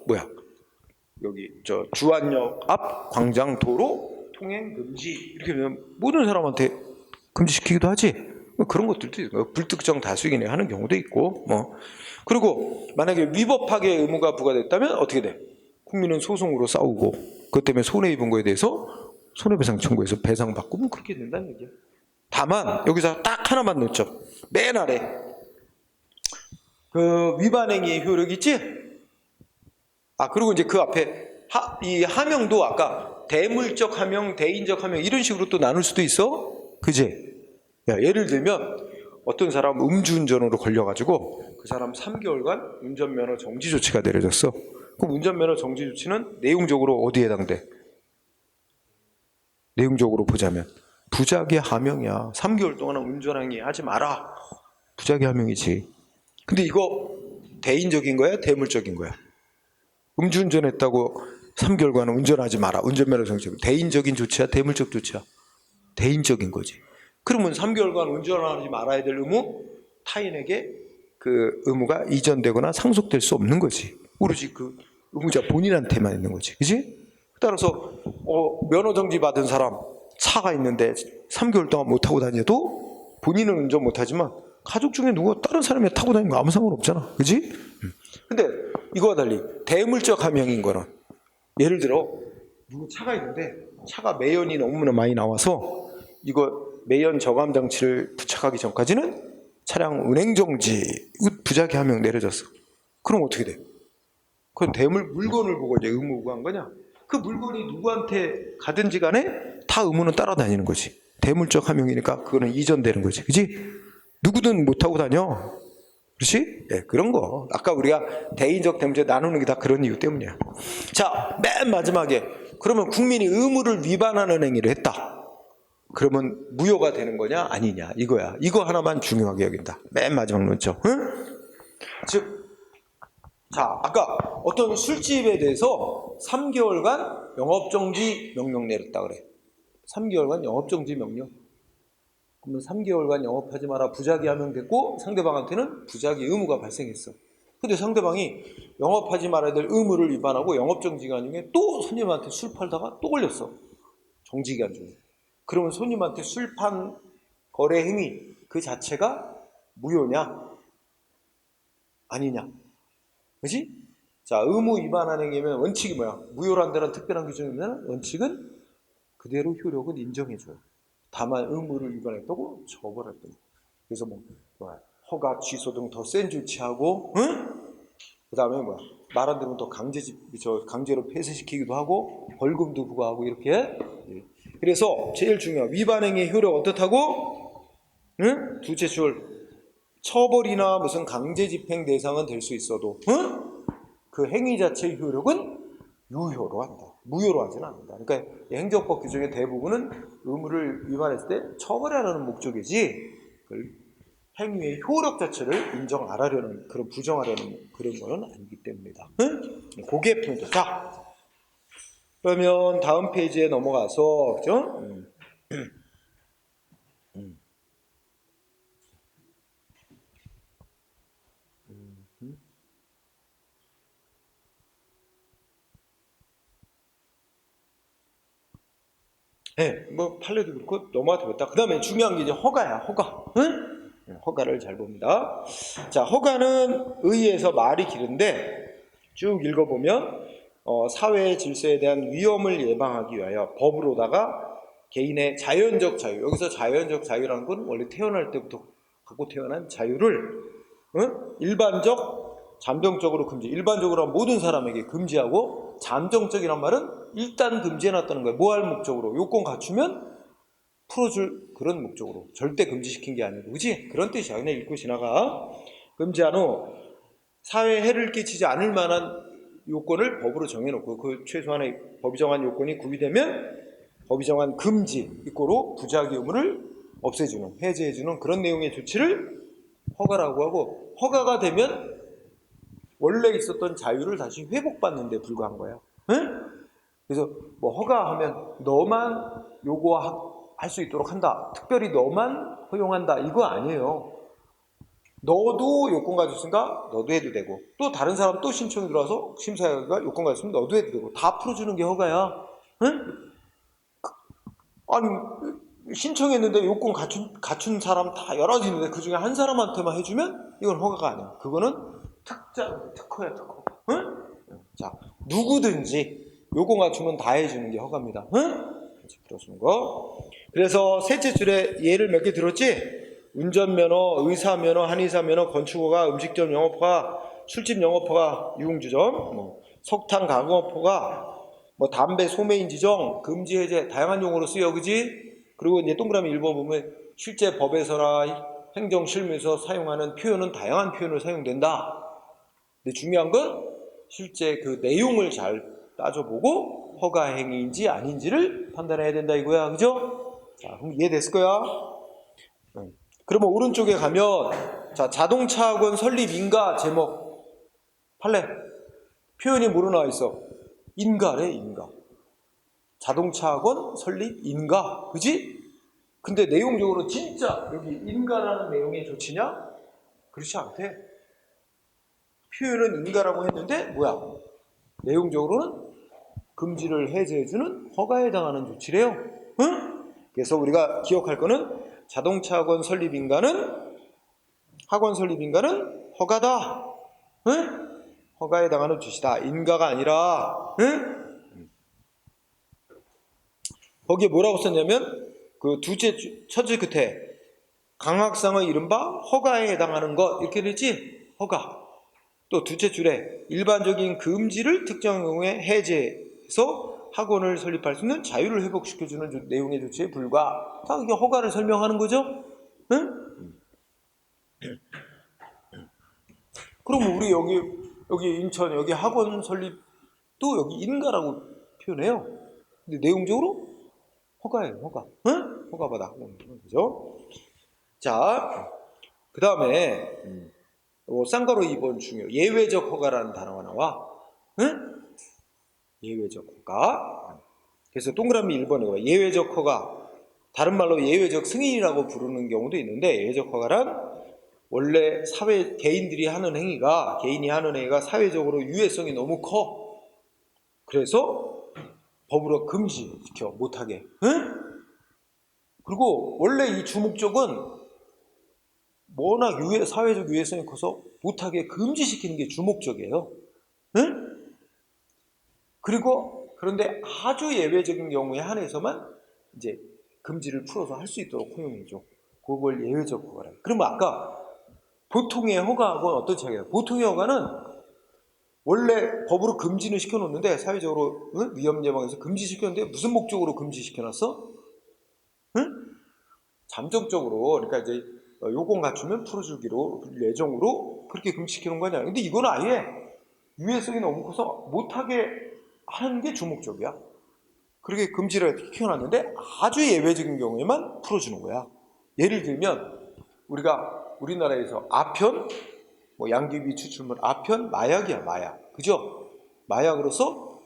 여기 주안역 앞 광장 도로 통행 금지 이렇게 하면 모든 사람한테 금지시키기도 하지. 그런 것들도 있고 불특정 다수이긴 하는 경우도 있고 뭐. 그리고 만약에 위법하게 의무가 부과됐다면 어떻게 돼? 국민은 소송으로 싸우고 그것 때문에 손해 입은 거에 대해서 손해배상 청구해서 배상받고 뭐 그렇게 된다는 얘기야. 다만 여기서 딱 하나만 놓죠. 맨 아래 그 위반행위의 효력이 있지? 그리고 이제 그 앞에 이 하명도 아까 대물적 하명, 대인적 하명 이런 식으로 또 나눌 수도 있어. 그지? 야, 예를 들면 어떤 사람 음주운전으로 걸려가지고 그 사람 3개월간 운전면허 정지 조치가 내려졌어. 그럼 운전면허 정지 조치는 내용적으로 어디에 해당돼? 내용적으로 보자면 부작위 하명이야. 3개월 동안 운전행위 하지 마라. 부작위 하명이지. 근데 이거 대인적인 거야? 대물적인 거야? 음주운전했다고 3개월간 운전하지 마라. 운전면허 정지. 대인적인 조치야? 대물적 조치야? 대인적인 거지. 그러면 3개월간 운전하지 말아야 될 의무, 타인에게 그 의무가 이전되거나 상속될 수 없는 거지. 오로지 그 의무자 본인한테만 있는 거지. 그지? 따라서 면허 정지 받은 사람 차가 있는데 3개월 동안 못 타고 다녀도 본인은 운전 못 하지만 가족 중에 누가 다른 사람이 타고 다니는 거 아무 상관없잖아. 그지? 근데 이거와 달리 대물적 하명인 거는 예를 들어 누구 차가 있는데 차가 매연이 너무나 많이 나와서 이거 매연 저감 장치를 부착하기 전까지는 차량 운행정지 부작위 하명 내려졌어. 그럼 어떻게 돼? 그건 물건을 보고 이제 의무 부과한 거냐? 그 물건이 누구한테 가든지 간에 다 의무는 따라다니는 거지. 대물적 하명이니까 그거는 이전되는 거지. 그지? 누구든 못 타고 다녀. 그렇지? 예, 그런 거. 아까 우리가 대인적 대물적 나누는 게 다 그런 이유 때문이야. 자, 맨 마지막에 그러면 국민이 의무를 위반하는 행위를 했다. 그러면 무효가 되는 거냐 아니냐 이거야. 이거 하나만 중요하게 여긴다. 맨 마지막 논점. 응? 즉, 자 아까 어떤 술집에 대해서 3개월간 영업정지 명령 내렸다 그래. 3개월간 영업정지 명령. 그러면 3개월간 영업하지 마라 부작위 하명 됐고 상대방한테는 부작위 의무가 발생했어. 근데 상대방이 영업하지 말아야 될 의무를 위반하고 영업정지기간 중에 또 손님한테 술 팔다가 또 걸렸어. 정지기간 중에. 그러면 손님한테 술판 거래 행위 그 자체가 무효냐? 아니냐? 그지? 자, 의무 위반한 행위면 원칙이 뭐야? 무효란 데는 특별한 규정이면 원칙은 그대로 효력은 인정해줘요. 다만 의무를 위반했다고 처벌할 겁니다. 그래서 허가 취소 등 더 센 조치하고, 응? 그 다음에 말한 대로 더 강제로 폐쇄시키기도 하고 벌금도 부과하고 이렇게. 그래서 제일 중요한 위반행위의 효력 어떻다고? 응? 둘째 줄 처벌이나 무슨 강제 집행 대상은 될 수 있어도 응? 그 행위 자체의 효력은 유효로 한다. 무효로 하지는 않는다. 그러니까 행정법 규정의 대부분은 의무를 위반했을 때 처벌하려는 목적이지 행위의 효력 자체를 인정 안 하려는 그런 부정하려는 그런 거는 아니기 때문이다. 응? 그게 포인트. 자, 그러면 다음 페이지에 넘어가서 그죠? 네, 뭐 판례도 그렇고 넘어가도 되겠다. 그 다음에 중요한 게 이제 허가야, 허가. 응? 허가를 잘 봅니다. 자, 허가는 의의에서 말이 길은데 쭉 읽어보면 사회의 질서에 대한 위험을 예방하기 위하여 법으로다가 개인의 자연적 자유, 여기서 자연적 자유라는 건 원래 태어날 때부터 갖고 태어난 자유를 일반적, 잠정적으로 금지, 일반적으로 모든 사람에게 금지하고 잠정적이란 말은 일단 금지해놨다는 거예요. 뭐 할 목적으로? 요건 갖추면 풀어줄 그런 목적으로. 절대 금지시킨 게 아니고, 그지? 그런 뜻이야. 그냥 읽고 지나가. 금지한 후 사회에 해를 끼치지 않을 만한 요건을 법으로 정해놓고 그 최소한의 법이 정한 요건이 구비되면 법이 정한 금지 이꼬로 부작위 의무를 없애주는, 해제해주는 그런 내용의 조치를 허가라고 하고, 허가가 되면 원래 있었던 자유를 다시 회복받는 데 불과한 거야. 응? 그래서 뭐 허가하면 너만 요구할 수 있도록 한다, 특별히 너만 허용한다, 이거 아니에요. 너도 요건 가졌으니까 너도 해도 되고, 또 다른 사람 또 신청이 들어와서 심사위가 요건 가졌으면 너도 해도 되고, 다 풀어주는 게 허가야. 응? 아니 신청했는데 요건 갖춘 사람 다 여러 가지 있는데 그 중에 한 사람한테만 해주면 이건 허가가 아니야. 그거는 특허야, 특허. 응? 자, 누구든지 요건 갖추면 다 해주는 게 허가입니다. 응? 풀어주는 거. 그래서 셋째 줄에 예를 몇 개 들었지? 운전면허, 의사면허, 한의사면허, 건축허가, 음식점 영업허가, 술집 영업허가, 유흥주점, 뭐 석탄 가공업허가, 뭐 담배 소매인 지정, 금지 해제, 다양한 용어로 쓰여, 그지? 그리고 이제 동그라미 1번 보면 실제 법에서나 행정실무에서 사용하는 표현은 다양한 표현을 사용된다. 근데 중요한 건 실제 그 내용을 잘 따져보고 허가 행위인지 아닌지를 판단해야 된다 이거야, 그죠? 자, 그럼 이해됐을 거야? 그러면 오른쪽에 가면 자, 자동차 학원 설립 인가 제목 판례 표현이 뭐로 나와 있어? 인가래, 인가. 자동차 학원 설립 인가, 그지? 근데 내용적으로 진짜 여기 인가라는 내용의 조치냐? 그렇지 않대. 표현은 인가라고 했는데 뭐야? 내용적으로는 금지를 해제해주는 허가에 해당하는 조치래요. 응? 그래서 우리가 기억할 거는 자동차 학원 설립 인가는 허가다. 응? 허가에 해당하는 조치다. 인가가 아니라. 응? 거기에 뭐라고 썼냐면 그 첫째 끝에 강학상의 이른바 허가에 해당하는 것 이렇게 되지. 허가. 또 둘째 줄에 일반적인 금지를 특정 경우에 해제해서 학원을 설립할 수 있는 자유를 회복시켜주는 내용의 조치에 불과. 다 이게 허가를 설명하는 거죠. 응? 그럼 우리 여기 인천 여기 학원 설립도 여기 인가라고 표현해요. 근데 내용적으로 허가예요, 허가. 응? 허가받아. 그죠? 자, 그 다음에 쌍가로 2번 중요. 예외적 허가라는 단어가 나와. 응? 예외적 허가. 그래서 동그라미 1번에 봐. 예외적 허가. 다른 말로 예외적 승인이라고 부르는 경우도 있는데, 예외적 허가란 원래 개인이 하는 행위가 사회적으로 유해성이 너무 커. 그래서 법으로 금지시켜, 못하게. 응? 그리고 원래 이 주목적은 워낙 사회적 유해성이 커서 못하게 금지시키는 게 주목적이에요. 응? 그런데 아주 예외적인 경우에 한해서만 이제 금지를 풀어서 할 수 있도록 허용해줘. 그걸 예외적 허가라. 그러면 아까 보통의 허가하고는 어떤 차이예요? 보통의 허가는 원래 법으로 금지는 시켜놓는데, 사회적으로 위험 예방에서 금지시켰는데 무슨 목적으로 금지시켜놨어? 응? 잠정적으로. 그러니까 이제 요건 갖추면 풀어주기로 예정으로 그렇게 금지시켜놓은 거 아니야. 근데 이건 아예 유해성이 너무 커서 못하게 하는 게 주목적이야. 그렇게 금지를 키워놨는데 아주 예외적인 경우에만 풀어주는 거야. 예를 들면 우리나라에서 아편, 뭐 양귀비 추출물 아편, 마약이야, 마약. 그죠? 마약으로서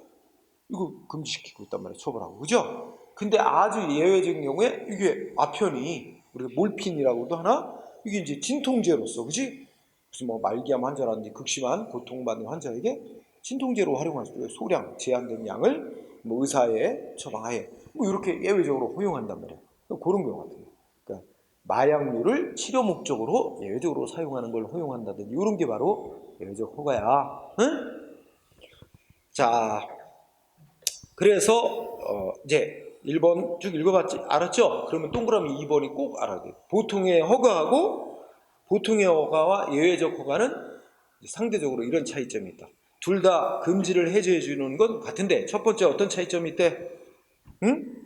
이거 금지시키고 있단 말이야, 처벌하고. 그죠? 근데 아주 예외적인 경우에 이게 아편이 우리가 몰핀이라고도 하나? 이게 이제 진통제로서, 그지? 무슨 뭐 말기암 환자라든지 극심한 고통받는 환자에게 진통제로 활용할 수 있어요. 소량 제한된 양을 뭐 의사의 처방하에 뭐 이렇게 예외적으로 허용한단 말이야. 그런 경우 같은 거. 그러니까 마약류를 치료 목적으로 예외적으로 사용하는 걸 허용한다든지 이런 게 바로 예외적 허가야. 응? 자, 그래서 이제 1번 쭉 읽어봤지? 알았죠? 그러면 동그라미 2번이 꼭 알아야 돼. 보통의 허가하고 보통의 허가와 예외적 허가는 상대적으로 이런 차이점이 있다. 둘 다 금지를 해제해 주는 건 같은데 첫 번째 어떤 차이점이 있대? 응?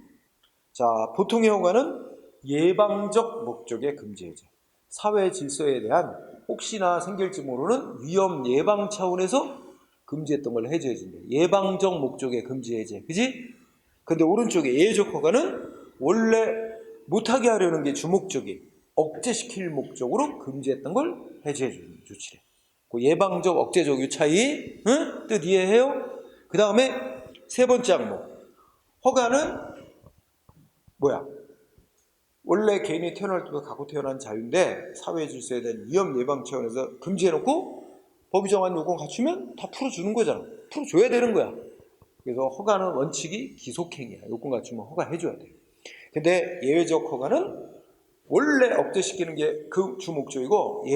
자, 보통의 허가는 예방적 목적의 금지 해제. 사회 질서에 대한 혹시나 생길지 모르는 위험 예방 차원에서 금지했던 걸 해제해 준대. 예방적 목적의 금지 해제. 그지? 근데 오른쪽에 예외적 허가는 원래 못하게 하려는 게 주목적인 억제시킬 목적으로 금지했던 걸 해제해 주는 조치래. 그 예방적 억제적 이 차이, 응? 뜻 이해해요? 그 다음에 세 번째 항목. 허가는 뭐야? 원래 개인이 태어날 때부터 갖고 태어난 자유인데 사회 질서에 대한 위험 예방 차원에서 금지해놓고 법이 정한 요건 갖추면 다 풀어주는 거잖아. 풀어줘야 되는 거야. 그래서 허가는 원칙이 기속행위야. 요건 갖추면 허가해줘야 돼. 근데 예외적 허가는 원래 억제시키는 게 그 주목적이고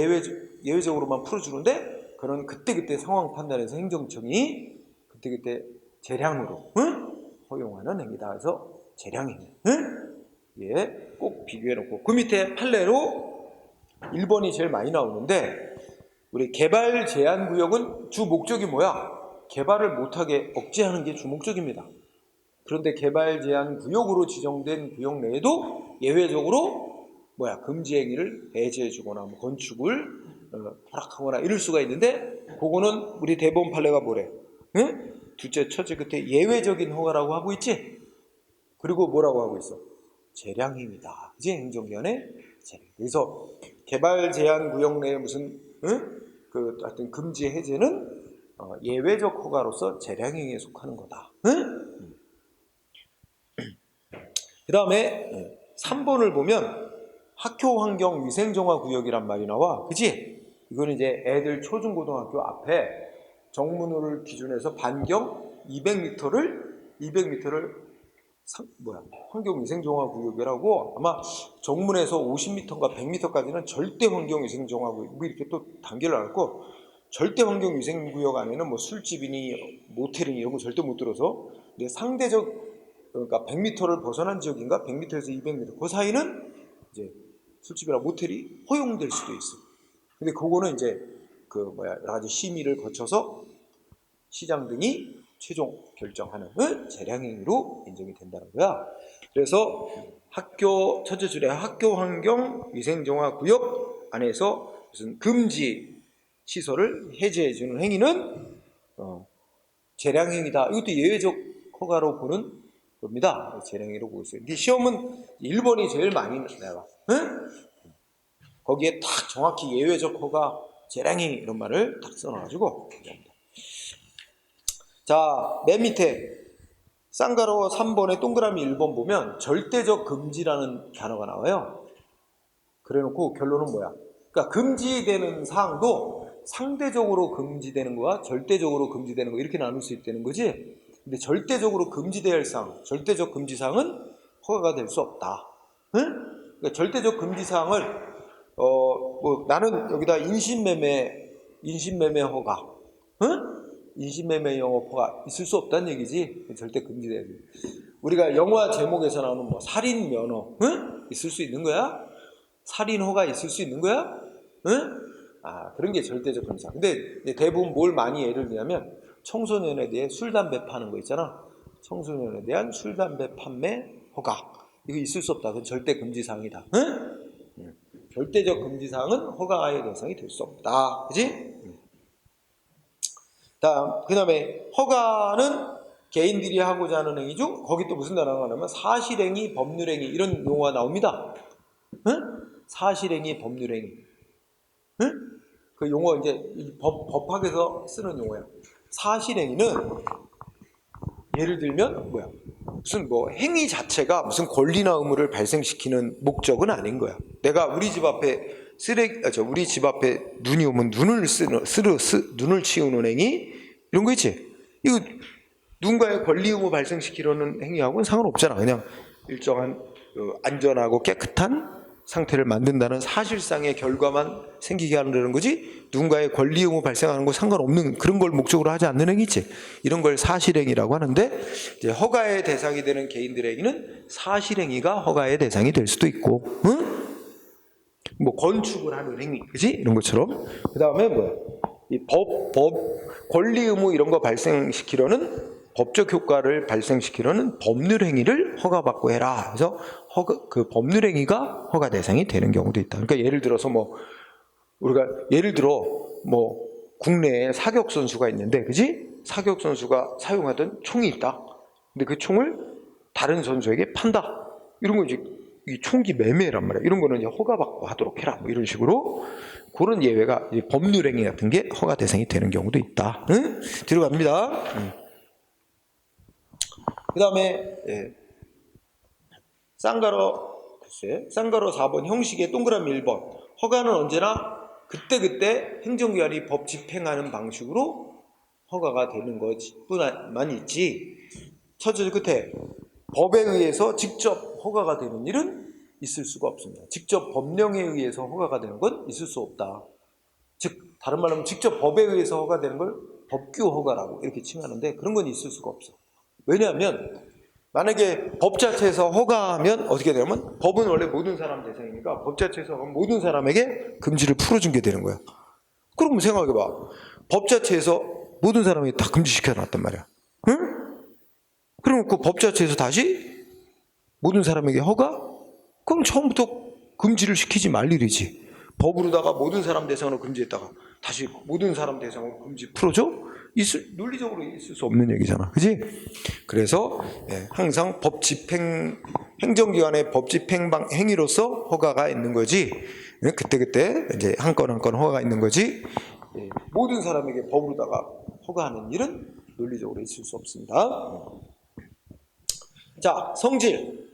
예외적으로만 풀어주는데 그런 그때그때 상황 판단해서 행정청이 그때그때 재량으로 허용하는 행위다. 그래서 재량행위. 예, 꼭 비교해놓고 그 밑에 판례로 1번이 제일 많이 나오는데 우리 개발 제한 구역은 주 목적이 뭐야? 개발을 못하게 억제하는 게 주 목적입니다. 그런데 개발 제한 구역으로 지정된 구역 내에도 예외적으로 뭐야 금지 행위를 배제해주거나 뭐 건축을 허락하거나 이럴 수가 있는데 그거는 우리 대법원 판례가 뭐래? 응? 둘째, 첫째, 끝에 예외적인 허가라고 하고 있지? 그리고 뭐라고 하고 있어? 재량행위다. 그지? 행정기관의 재량. 그래서 개발 제한 구역 내에 무슨 그 하여튼 금지 해제는 예외적 허가로서 재량행위에 속하는 거다. 그 다음에 3번을 보면 학교 환경 위생 정화 구역이란 말이 나와. 그지? 이거는 이제 애들 초중고등학교 앞에 정문호를 기준해서 반경 200m를 환경위생정화구역이라고 아마 정문에서 50m인가 100m까지는 절대 환경위생정화구역 뭐 이렇게 또 단계를 알고 절대 환경위생구역 안에는 뭐 술집이니 모텔이니 이런 거 절대 못 들어서 근데 상대적 그러니까 100m를 벗어난 지역인가 100m에서 200m 그 사이는 이제 술집이나 모텔이 허용될 수도 있어. 근데 그거는 이제 여러 가지 심의를 거쳐서 시장 등이 최종 결정하는 재량행위로 인정이 된다는 거야. 그래서 첫째 줄에 학교 환경 위생정화 구역 안에서 무슨 금지 시설을 해제해주는 행위는 재량행위다. 이것도 예외적 허가로 보는 겁니다. 재량행위로 보고 있어요. 근데 시험은 1번이 제일 많이 나와. 거기에 딱 정확히 예외적 허가, 재량행위 이런 말을 딱 써놔가지고 얘기합니다. 자, 맨 밑에 쌍가로 3번에 동그라미 1번 보면 절대적 금지라는 단어가 나와요. 그래놓고 결론은 뭐야? 그러니까 금지되는 사항도 상대적으로 금지되는 거와 절대적으로 금지되는 거 이렇게 나눌 수 있다는 거지. 근데 절대적으로 금지돼야 할 사항, 절대적 금지 사항은 허가가 될 수 없다. 그러니까 절대적 금지 사항을 나는 여기다 인신매매 허가, 인신매매 영업허가 있을 수 없다는 얘기지. 절대 금지돼야지. 우리가 영화 제목에서 나오는 뭐 살인 면허, 있을 수 있는 거야? 살인 허가 있을 수 있는 거야? 그런 게 절대적 금지. 근데 대부분 뭘 많이 예를 들냐면 청소년에 대해 술, 담배 파는 거 있잖아. 청소년에 대한 술, 담배 판매 허가. 이거 있을 수 없다. 그건 절대 금지 사항이다. 절대적 금지 사항은 허가의 대상이 될 수 없다. 그지? 그 다음에 허가는 개인들이 하고자 하는 행위죠. 거기 또 무슨 단어가 나오면 사실행위, 법률행위 이런 용어가 나옵니다. 응? 사실행위, 법률행위. 응? 그 용어 이제 법학에서 쓰는 용어야. 사실행위는 예를 들면 뭐야? 무슨 뭐 행위 자체가 무슨 권리나 의무를 발생시키는 목적은 아닌 거야. 내가 우리 집 앞에 우리 집 앞에 눈이 오면 눈을 치우는 행위 이런 거 있지. 이거 누군가의 권리 의무 발생시키려는 행위하고는 상관없잖아. 그냥 일정한 안전하고 깨끗한 상태를 만든다는 사실상의 결과만 생기게 하려는 거지, 누군가의 권리 의무 발생하는 거 상관없는 그런 걸 목적으로 하지 않는 행위지. 이런 걸 사실행위라고 하는데, 이제 허가의 대상이 되는 개인들의 행위는 사실행위가 허가의 대상이 될 수도 있고, 응? 뭐 건축을 하는 행위, 그지? 이런 것처럼. 그 다음에 뭐야? 이 권리 의무 이런 거 발생시키려는 법적 효과를 발생시키려는 법률 행위를 허가받고 해라. 그래서 그 법률 행위가 허가 대상이 되는 경우도 있다. 그러니까 예를 들어서 우리가 예를 들어 국내에 사격 선수가 있는데, 그지? 사격 선수가 사용하던 총이 있다. 근데 그 총을 다른 선수에게 판다. 이런 거 이제 이 총기 매매란 말이야. 이런 거는 이제 허가받고 하도록 해라. 뭐 이런 식으로 그런 예외가 법률 행위 같은 게 허가 대상이 되는 경우도 있다. 응? 뒤로 갑니다. 그 다음에 쌍가로 4번 형식의 동그라미 1번. 허가는 언제나 그때그때 행정기관이 법 집행하는 방식으로 허가가 되는 것뿐만 있지, 첫째 끝에 법에 의해서 직접 허가가 되는 일은 있을 수가 없습니다. 직접 법령에 의해서 허가가 되는 건 있을 수 없다. 즉 다른 말로 하면 직접 법에 의해서 허가되는 걸 법규 허가라고 이렇게 칭하는데, 그런 건 있을 수가 없어. 왜냐하면 만약에 법 자체에서 허가하면 어떻게 되냐면, 법은 원래 모든 사람 대상이니까 법 자체에서 모든 사람에게 금지를 풀어준 게 되는 거야. 그럼 생각해봐. 법 자체에서 모든 사람에게 다 금지시켜놨단 말이야. 응? 그럼 그 법 자체에서 다시 모든 사람에게 허가? 그럼 처음부터 금지를 시키지 말 일이지. 법으로다가 모든 사람 대상으로 금지했다가 다시 모든 사람 대상으로 금지 풀어줘? 논리적으로 있을 수 없는 얘기잖아. 그지? 그래서 항상 행정기관의 법 집행 행위로서 허가가 있는 거지. 그때그때 이제 한 건 한 건 허가가 있는 거지. 모든 사람에게 법으로다가 허가하는 일은 논리적으로 있을 수 없습니다. 자, 성질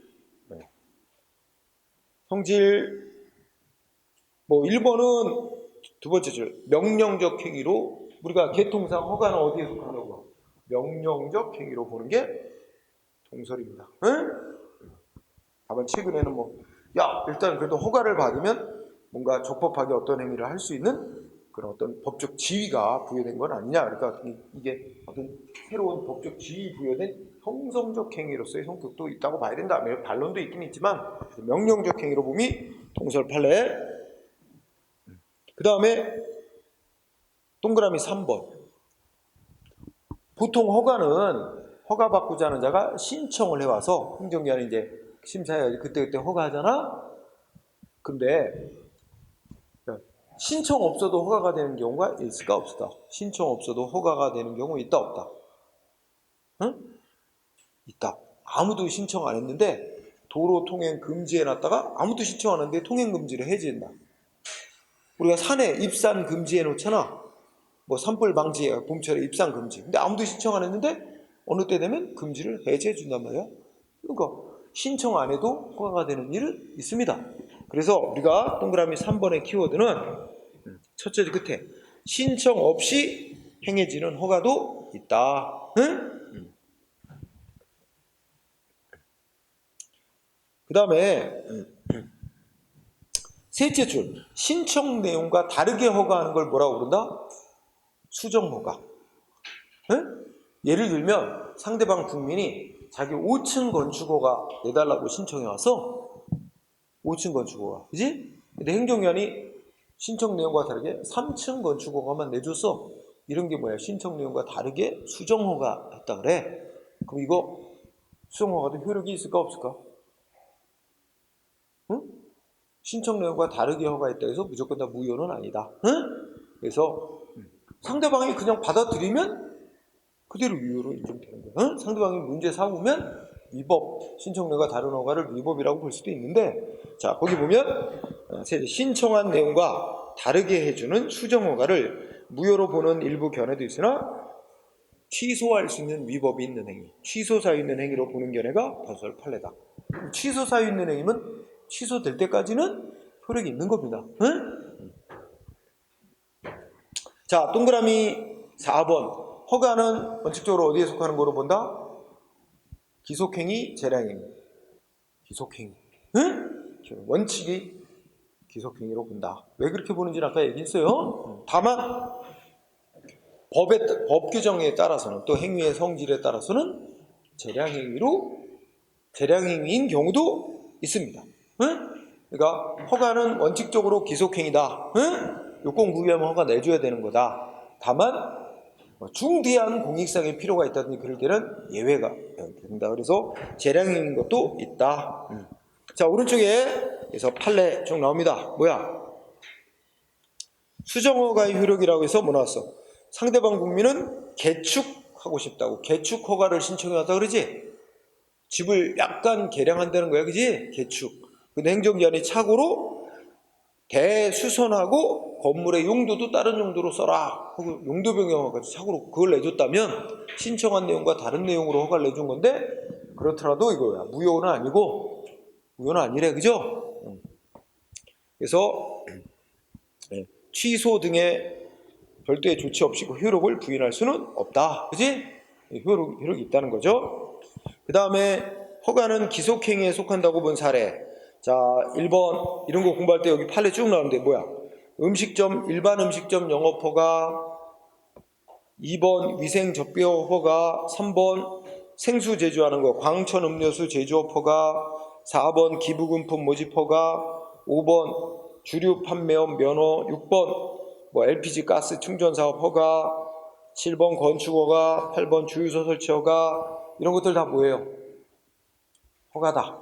1번은 두 번째 줄 명령적 행위로, 우리가 개통상 허가는 어디에 속하냐고, 명령적 행위로 보는 게 동설입니다. 응? 다만 최근에는 일단 그래도 허가를 받으면 뭔가 적법하게 어떤 행위를 할 수 있는 그런 어떤 법적 지위가 부여된 건 아니냐. 그러니까 이게 어떤 새로운 법적 지위 부여된 형성적 행위로서의 성격도 있다고 봐야 된다. 반론도 있긴 있지만 명령적 행위로 보면 동설 판례. 그 다음에 동그라미 3번. 보통 허가는 허가받고자 하는 자가 신청을 해와서 행정기관이 이제 심사해야지 그때그때 허가하잖아. 근데 신청 없어도 허가가 되는 경우가 있을까 없을까? 신청 없어도 허가가 되는 경우 있다 없다? 응? 있다. 아무도 신청 안 했는데 도로 통행 금지해놨다가 아무도 신청 안 했는데 통행 금지를 해제한다. 우리가 산에 입산 금지해 놓잖아. 산불 방지, 봄철에 입산 금지. 근데 아무도 신청 안 했는데 어느 때 되면 금지를 해제해 준단 말이야. 그러니까 신청 안 해도 허가가 되는 일은 있습니다. 그래서 우리가 동그라미 3번의 키워드는 첫째 끝에 신청 없이 행해지는 허가도 있다. 응? 그 다음에 셋째 줄, 신청 내용과 다르게 허가하는 걸 뭐라고 부른다? 수정허가. 응? 예를 들면 상대방 국민이 자기 5층 건축허가 내달라고 신청해 와서 5층 건축허가, 그지? 근데 행정기관이 신청 내용과 다르게 3층 건축허가만 내줬어. 이런 게 뭐야? 신청 내용과 다르게 수정허가 했다 그래. 그럼 이거 수정허가도 효력이 있을까 없을까? 응? 신청 내용과 다르게 허가했다 해서 무조건 다 무효는 아니다. 응? 그래서 상대방이 그냥 받아들이면 그대로 유효로 인정되는 거야. 상대방이 문제 삼으면 위법, 신청료가 다른 허가를 위법이라고 볼 수도 있는데, 자, 거기 보면 신청한 내용과 다르게 해주는 수정 허가를 무효로 보는 일부 견해도 있으나 취소할 수 있는 위법이 있는 행위, 취소 사유 있는 행위로 보는 견해가 다수할 판례다. 취소 사유 있는 행위면 취소될 때까지는 효력이 있는 겁니다. 자, 동그라미 4번. 허가는 원칙적으로 어디에 속하는 거로 본다? 기속행위, 재량행위. 기속행위. 원칙이 기속행위로 본다. 왜 그렇게 보는지는 아까 얘기했어요. 다만 법 규정에 따라서는, 또 행위의 성질에 따라서는 재량행위인 경우도 있습니다. 그러니까 허가는 원칙적으로 기속행위다. 요건 구비하면 허가 내줘야 되는 거다. 다만 중대한 공익상의 필요가 있다든지 그럴 때는 예외가 된다. 그래서 재량행위인 것도 있다. 자, 오른쪽에서 판례 쭉 나옵니다. 뭐야? 수정허가의 효력이라고 해서 뭐 나왔어? 상대방 국민은 개축하고 싶다고 개축 허가를 신청해왔다 그러지? 집을 약간 개량한다는 거야, 그지? 개축. 근데 행정기관이 착오로 대수선하고 건물의 용도도 다른 용도로 써라 하고 용도 변경하고 착오로 그걸 내줬다면 신청한 내용과 다른 내용으로 허가를 내준 건데, 그렇더라도 이거야 무효는 아니고, 무효는 아니래, 그죠? 그래서 취소 등의 별도의 조치 없이 그 효력을 부인할 수는 없다, 그지? 효력이 있다는 거죠. 그 다음에 허가는 기속행위에 속한다고 본 사례. 자, 1번 이런 거 공부할 때 여기 판례 쭉 나오는데 뭐야? 음식점, 일반 음식점 영업허가, 2번 위생 접비업 허가, 3번 생수 제조하는 거, 광천 음료수 제조업 허가, 4번 기부금품 모집 허가, 5번 주류 판매업 면허, 6번 뭐 LPG 가스 충전 사업 허가, 7번 건축 허가, 8번 주유소 설치 허가, 이런 것들 다 뭐예요? 허가다.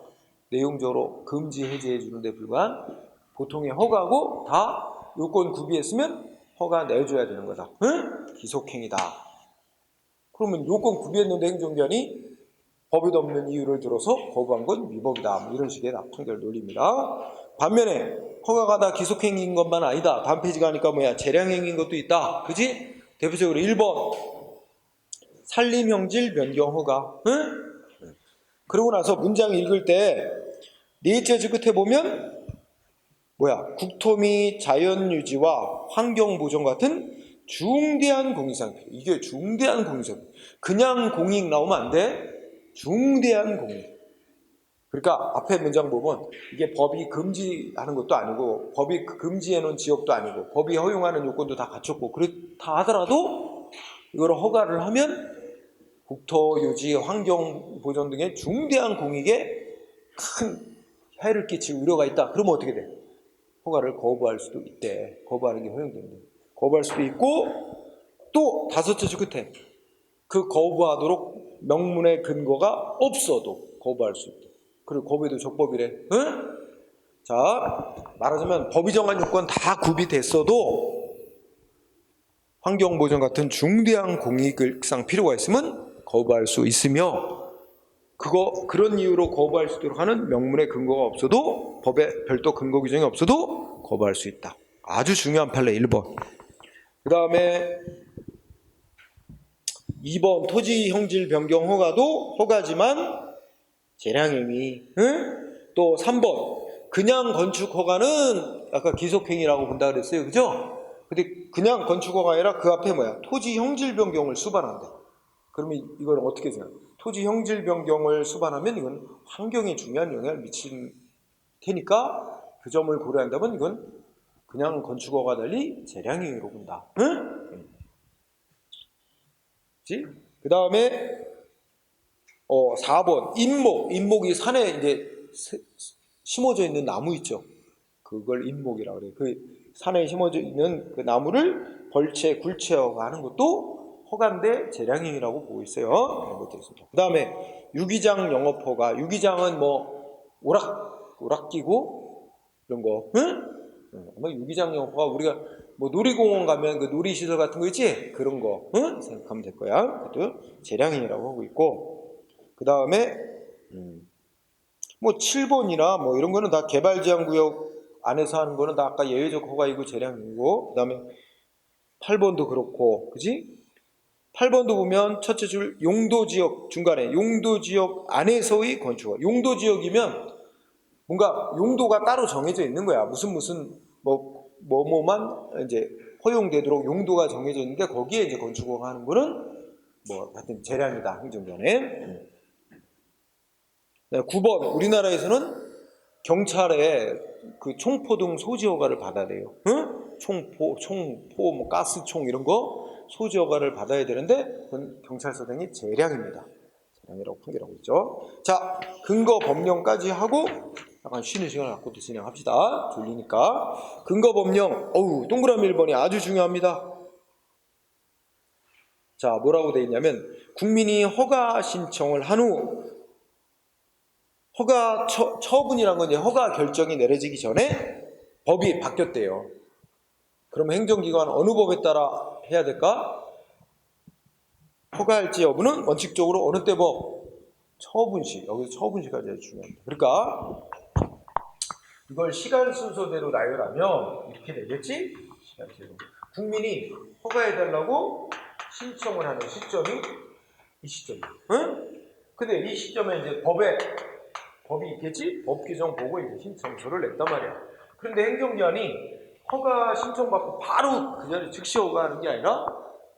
내용적으로 금지 해제해 주는데 불과한 보통의 허가고, 다 요건 구비했으면 허가 내줘야 되는 거다. 기속행위다. 그러면 요건 구비했는데 행정기관이 법에도 없는 이유를 들어서 거부한 건 위법이다. 뭐 이런 식의 판결 논리입니다. 반면에 허가가 다 기속행위인 것만 아니다. 다음 페이지 가니까 뭐야? 재량행위인 것도 있다. 그지? 대표적으로 1번 산림형질 변경 허가. 그러고 나서 문장 읽을 때 넷째 줄 끝에 보면 뭐야? 국토 및 자연유지와 환경보전 같은 중대한 공익상. 이게 중대한 공익상. 그냥 공익 나오면 안 돼. 중대한 공익. 그러니까 앞에 문장 보면 이게 법이 금지하는 것도 아니고, 법이 금지해놓은 지역도 아니고, 법이 허용하는 요건도 다 갖췄고, 그렇다 하더라도 이걸 허가를 하면 국토유지, 환경보전 등의 중대한 공익에 큰 해를 끼칠 우려가 있다. 그러면 어떻게 돼? 허가를 거부할 수도 있대. 거부하는 게 허용된대. 거부할 수도 있고, 또 다섯째 줄 끝에 그 거부하도록 명문의 근거가 없어도 거부할 수 있대. 그리고 거부해도 적법이래. 자, 말하자면 법이 정한 요건 다 구비됐어도 환경보전 같은 중대한 공익상 필요가 있으면 거부할 수 있으며, 그런 이유로 거부할 수 있도록 하는 명문의 근거가 없어도, 법에 별도 근거 규정이 없어도 거부할 수 있다. 아주 중요한 판례 1번. 그 다음에 2번 토지 형질 변경 허가도 허가지만 재량행위. 또 3번 그냥 건축 허가는 아까 기속행위라고 본다 그랬어요, 그죠? 근데 그냥 건축 허가가 아니라 그 앞에 뭐야? 토지 형질 변경을 수반한대. 그러면 이걸 어떻게 생각해? 토지 형질 변경을 수반하면 이건 환경에 중요한 영향을 미칠 테니까 그 점을 고려한다면 이건 그냥 건축허가 달리 재량행위로 본다. 그 다음에 4번 인목이 산에 이제 심어져 있는 나무 있죠. 그걸 인목이라고 그래요. 그 산에 심어져 있는 그 나무를 벌채, 굴채허가 하는 것도 허가인데 재량행위라고 보고 있어요. 그 다음에 유기장 영업허가. 유기장은 뭐 오락 끼고 이런 거. 아마 유기장 영업허가 우리가 뭐 놀이공원 가면 그 놀이시설 같은 거 있지? 그런 거 응? 생각하면 될 거야. 그것도 재량이라고 하고 있고, 그 다음에 뭐 7번이나 뭐 이런 거는 다 개발제한구역 안에서 하는 거는 다 아까 예외적 허가이고 재량이고, 그 다음에 8번도 그렇고, 그지? 8번도 보면 첫째 줄 용도지역 중간에 용도지역 안에서의 건축. 용도지역이면 뭔가 용도가 따로 정해져 있는 거야. 무슨 뭐만 이제 허용되도록 용도가 정해져 있는데 거기에 이제 건축을 하는 거는 뭐 하여튼 재량이다, 행정관에. 9번 우리나라에서는 경찰에 그 총포등 소지 허가를 받아야 돼요. 응? 총포, 뭐 가스총 이런 거 소지 허가를 받아야 되는데 그건 경찰서 등이 재량입니다. 재량이라고 판결하고 있죠. 자, 근거 법령까지 하고 약간 쉬는 시간을 갖고 또 진행합시다. 졸리니까. 근거 법령, 동그라미 1번이 아주 중요합니다. 자, 뭐라고 돼 있냐면 국민이 허가 신청을 한 후 허가 처분이란 건 이제 허가 결정이 내려지기 전에 법이 바뀌었대요. 그러면 행정기관 어느 법에 따라 해야 될까? 허가할지 여부는 원칙적으로 어느 때 법? 처분시. 여기서 처분시가 제일 중요합니다. 그러니까 이걸 시간 순서대로 나열하면 이렇게 되겠지? 시간 순서. 국민이 허가해달라고 신청을 하는 시점이 이 시점이에요. 응? 근데 이 시점에 이제 법이 있겠지? 법 규정 보고 이제 신청서를 냈단 말이야. 그런데 행정기관이 허가 신청받고 바로 그 자리에 즉시 허가하는 게 아니라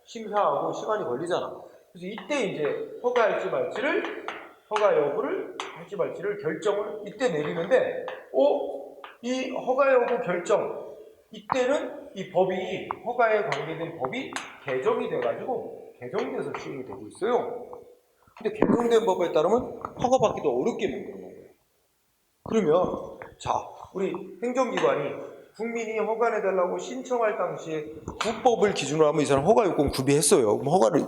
심사하고 시간이 걸리잖아. 그래서 이때 이제 허가할지 말지를, 허가 여부를 할지 말지를 결정을 이때 내리는데, 이 허가 여부 결정, 이때는 이 법이, 허가에 관계된 법이 개정이 돼가지고 개정돼서 시행이 되고 있어요. 근데 개정된 법에 따르면 허가받기도 어렵게 만드는 거예요. 그러면 자, 우리 행정기관이 국민이 허가내달라고 신청할 당시에 구법을 기준으로 하면 이 사람 허가 요건 구비했어요. 그럼 허가를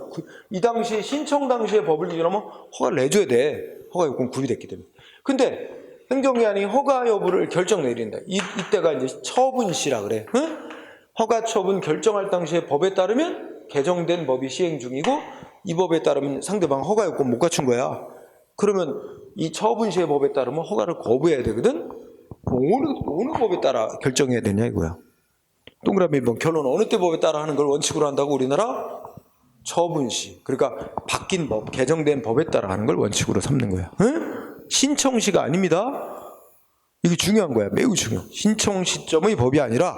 이 당시에 신청 당시에 법을 기준으로 하면 허가를 내줘야 돼. 허가 요건 구비됐기 때문에. 근데 행정기관이 허가 여부를 결정 내린다. 이때가 이제 처분시라 그래. 응? 허가 처분 결정할 당시에 법에 따르면 개정된 법이 시행 중이고 이 법에 따르면 상대방 허가 요건 못 갖춘 거야. 그러면 이 처분시의 법에 따르면 허가를 거부해야 되거든. 어느 법에 따라 결정해야 되냐 이거야. 동그라미 1번 결론 어느 때 법에 따라 하는 걸 원칙으로 한다고 우리나라? 처분시. 그러니까 바뀐 법, 개정된 법에 따라 하는 걸 원칙으로 삼는 거야. 응? 신청시가 아닙니다. 이게 중요한 거야. 매우 중요. 신청 시점의 법이 아니라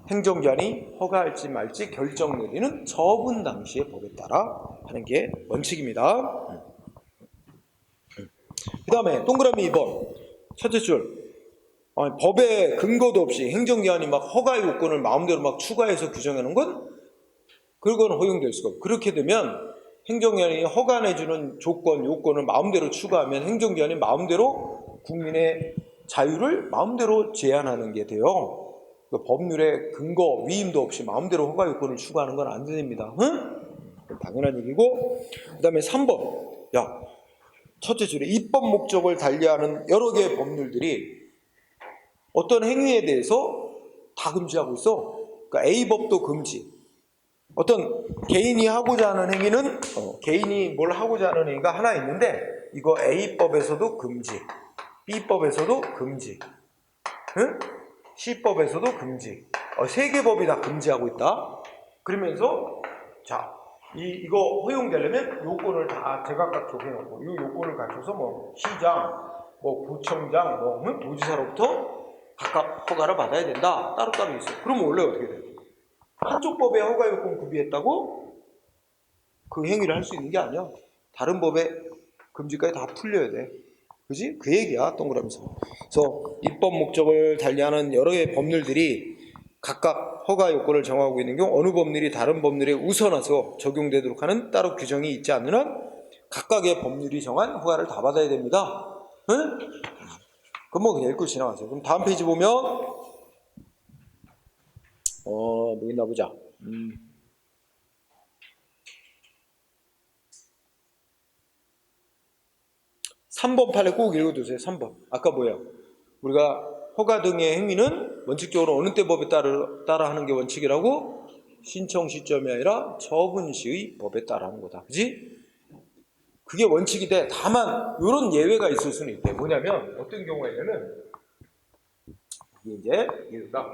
행정기관이 허가할지 말지 결정 내리는 처분 당시의 법에 따라 하는 게 원칙입니다. 그 다음에 동그라미 2번 첫째 줄 법에 근거도 없이 행정기관이 막 허가 요건을 마음대로 막 추가해서 규정하는 건 그건 허용될 수가 없고, 그렇게 되면 행정기관이 허가 내주는 조건, 요건을 마음대로 추가하면 행정기관이 마음대로 국민의 자유를 마음대로 제한하는 게 돼요. 법률에 근거, 위임도 없이 마음대로 허가 요건을 추가하는 건 안 됩니다. 응? 당연한 얘기고, 그 다음에 3번. 첫째 줄에 입법 목적을 달리하는 여러 개의 법률들이 어떤 행위에 대해서 다 금지하고 있어. 그러니까 A법도 금지. 어떤 개인이 하고자 하는 행위는 개인이 뭘 하고자 하는 행위가 하나 있는데 이거 A법에서도 금지, B법에서도 금지, 응? C법에서도 금지. 세 개 법이 다 금지하고 있다. 그러면서 자, 이거 허용되려면 요건을 다 제각각 적어놓고 이 요건을 갖춰서 뭐 시장, 뭐 구청장, 뭐 도지사로부터 각각 허가를 받아야 된다. 따로따로 있어요. 그러면 원래 어떻게 돼요? 한쪽 법에 허가 요건 구비했다고 그 행위를 할 수 있는 게 아니야. 다른 법에 금지까지 다 풀려야 돼. 그지? 그 얘기야, 동그라미에서. 그래서 입법 목적을 달리하는 여러 개의 법률들이 각각 허가 요건을 정하고 있는 경우 어느 법률이 다른 법률에 우선해서 적용되도록 하는 따로 규정이 있지 않는 한 각각의 법률이 정한 허가를 다 받아야 됩니다. 응? 그럼 뭐 그냥 읽고 지나가세요. 그럼 다음 페이지 보면 뭐 있나 보자. 3번 판에 꼭 읽어두세요. 3번. 아까 뭐예요? 우리가 허가 등의 행위는 원칙적으로 어느 때 법에 따라 하는 게 원칙이라고? 신청 시점이 아니라 처분 시의 법에 따라 하는 거다. 그지? 그게 원칙이 돼. 다만 이런 예외가 있을 수는 있대. 뭐냐면 어떤 경우가 있냐면 이게 이제 얘가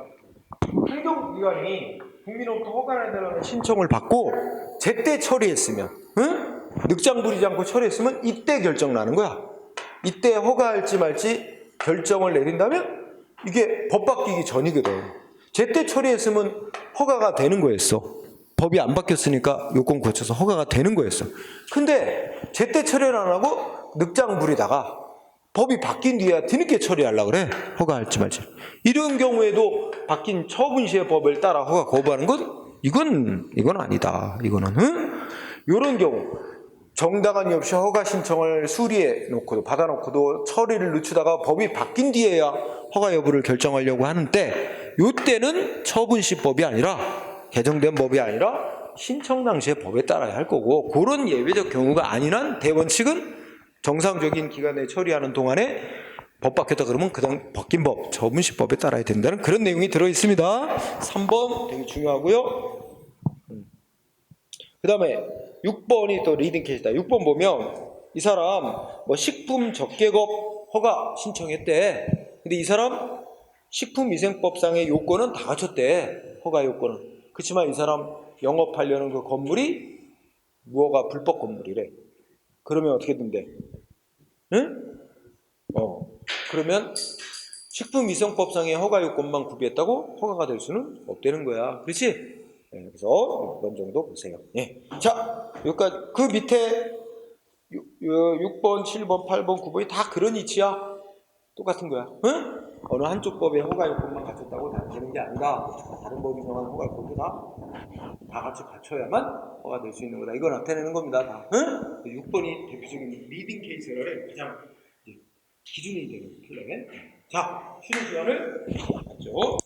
행정기관이 국민으로부터 허가를 내라는 신청을 받고 제때 처리했으면, 응? 늑장 부리지 않고 처리했으면 이때 결정 나는 거야. 이때 허가할지 말지 결정을 내린다면 이게 법 바뀌기 전이거든. 제때 처리했으면 허가가 되는 거였어. 법이 안 바뀌었으니까 요건 고쳐서 허가가 되는 거였어. 근데 제때 처리를 안 하고 늑장 부리다가 법이 바뀐 뒤에 뒤늦게 처리하려고 그래. 허가할지 말지. 이런 경우에도 바뀐 처분 시의 법을 따라 허가 거부하는 건 이건 아니다. 이거는, 응? 이런 경우 정당한 이유 없이 허가 신청을 수리해 놓고도 받아놓고도 처리를 늦추다가 법이 바뀐 뒤에야 허가 여부를 결정하려고 하는데, 이때는 처분시법이 아니라 개정된 법이 아니라 신청 당시의 법에 따라야 할 거고, 그런 예외적 경우가 아닌 한 대원칙은 정상적인 기간에 처리하는 동안에 법 바뀌었다 그러면 그다음 바뀐 법, 처분시법에 따라야 된다는 그런 내용이 들어있습니다. 3번 되게 중요하고요. 그 다음에 6번이 또 리딩 케이스다. 6번 보면 이 사람 뭐 식품 적개법 허가 신청했대. 근데 이 사람 식품위생법상의 요건은 다 갖췄대. 허가 요건은. 그렇지만 이 사람 영업하려는 그 건물이 무허가 불법 건물이래. 그러면 어떻게 된대? 응? 그러면 식품위생법상의 허가 요건만 구비했다고 허가가 될 수는 없다는 거야. 그렇지? 네, 그래서 6번 정도 보세요. 예. 자, 여기까지. 그 밑에 6번, 7번, 8번, 9번이 다 그런 이치야. 똑같은 거야. 응? 어느 한쪽 법의 허가 요건만 갖췄다고 다 되는 게 아니라 다른 법이 정한 허가 요건도 다 같이 갖춰야만 허가 될 수 있는 거다. 이거 나타내는 겁니다. 다. 응? 6번이 대표적인 리딩 케이스를 가장 기준이 되는 틀레. 자, 쉬는 시간을 갖죠.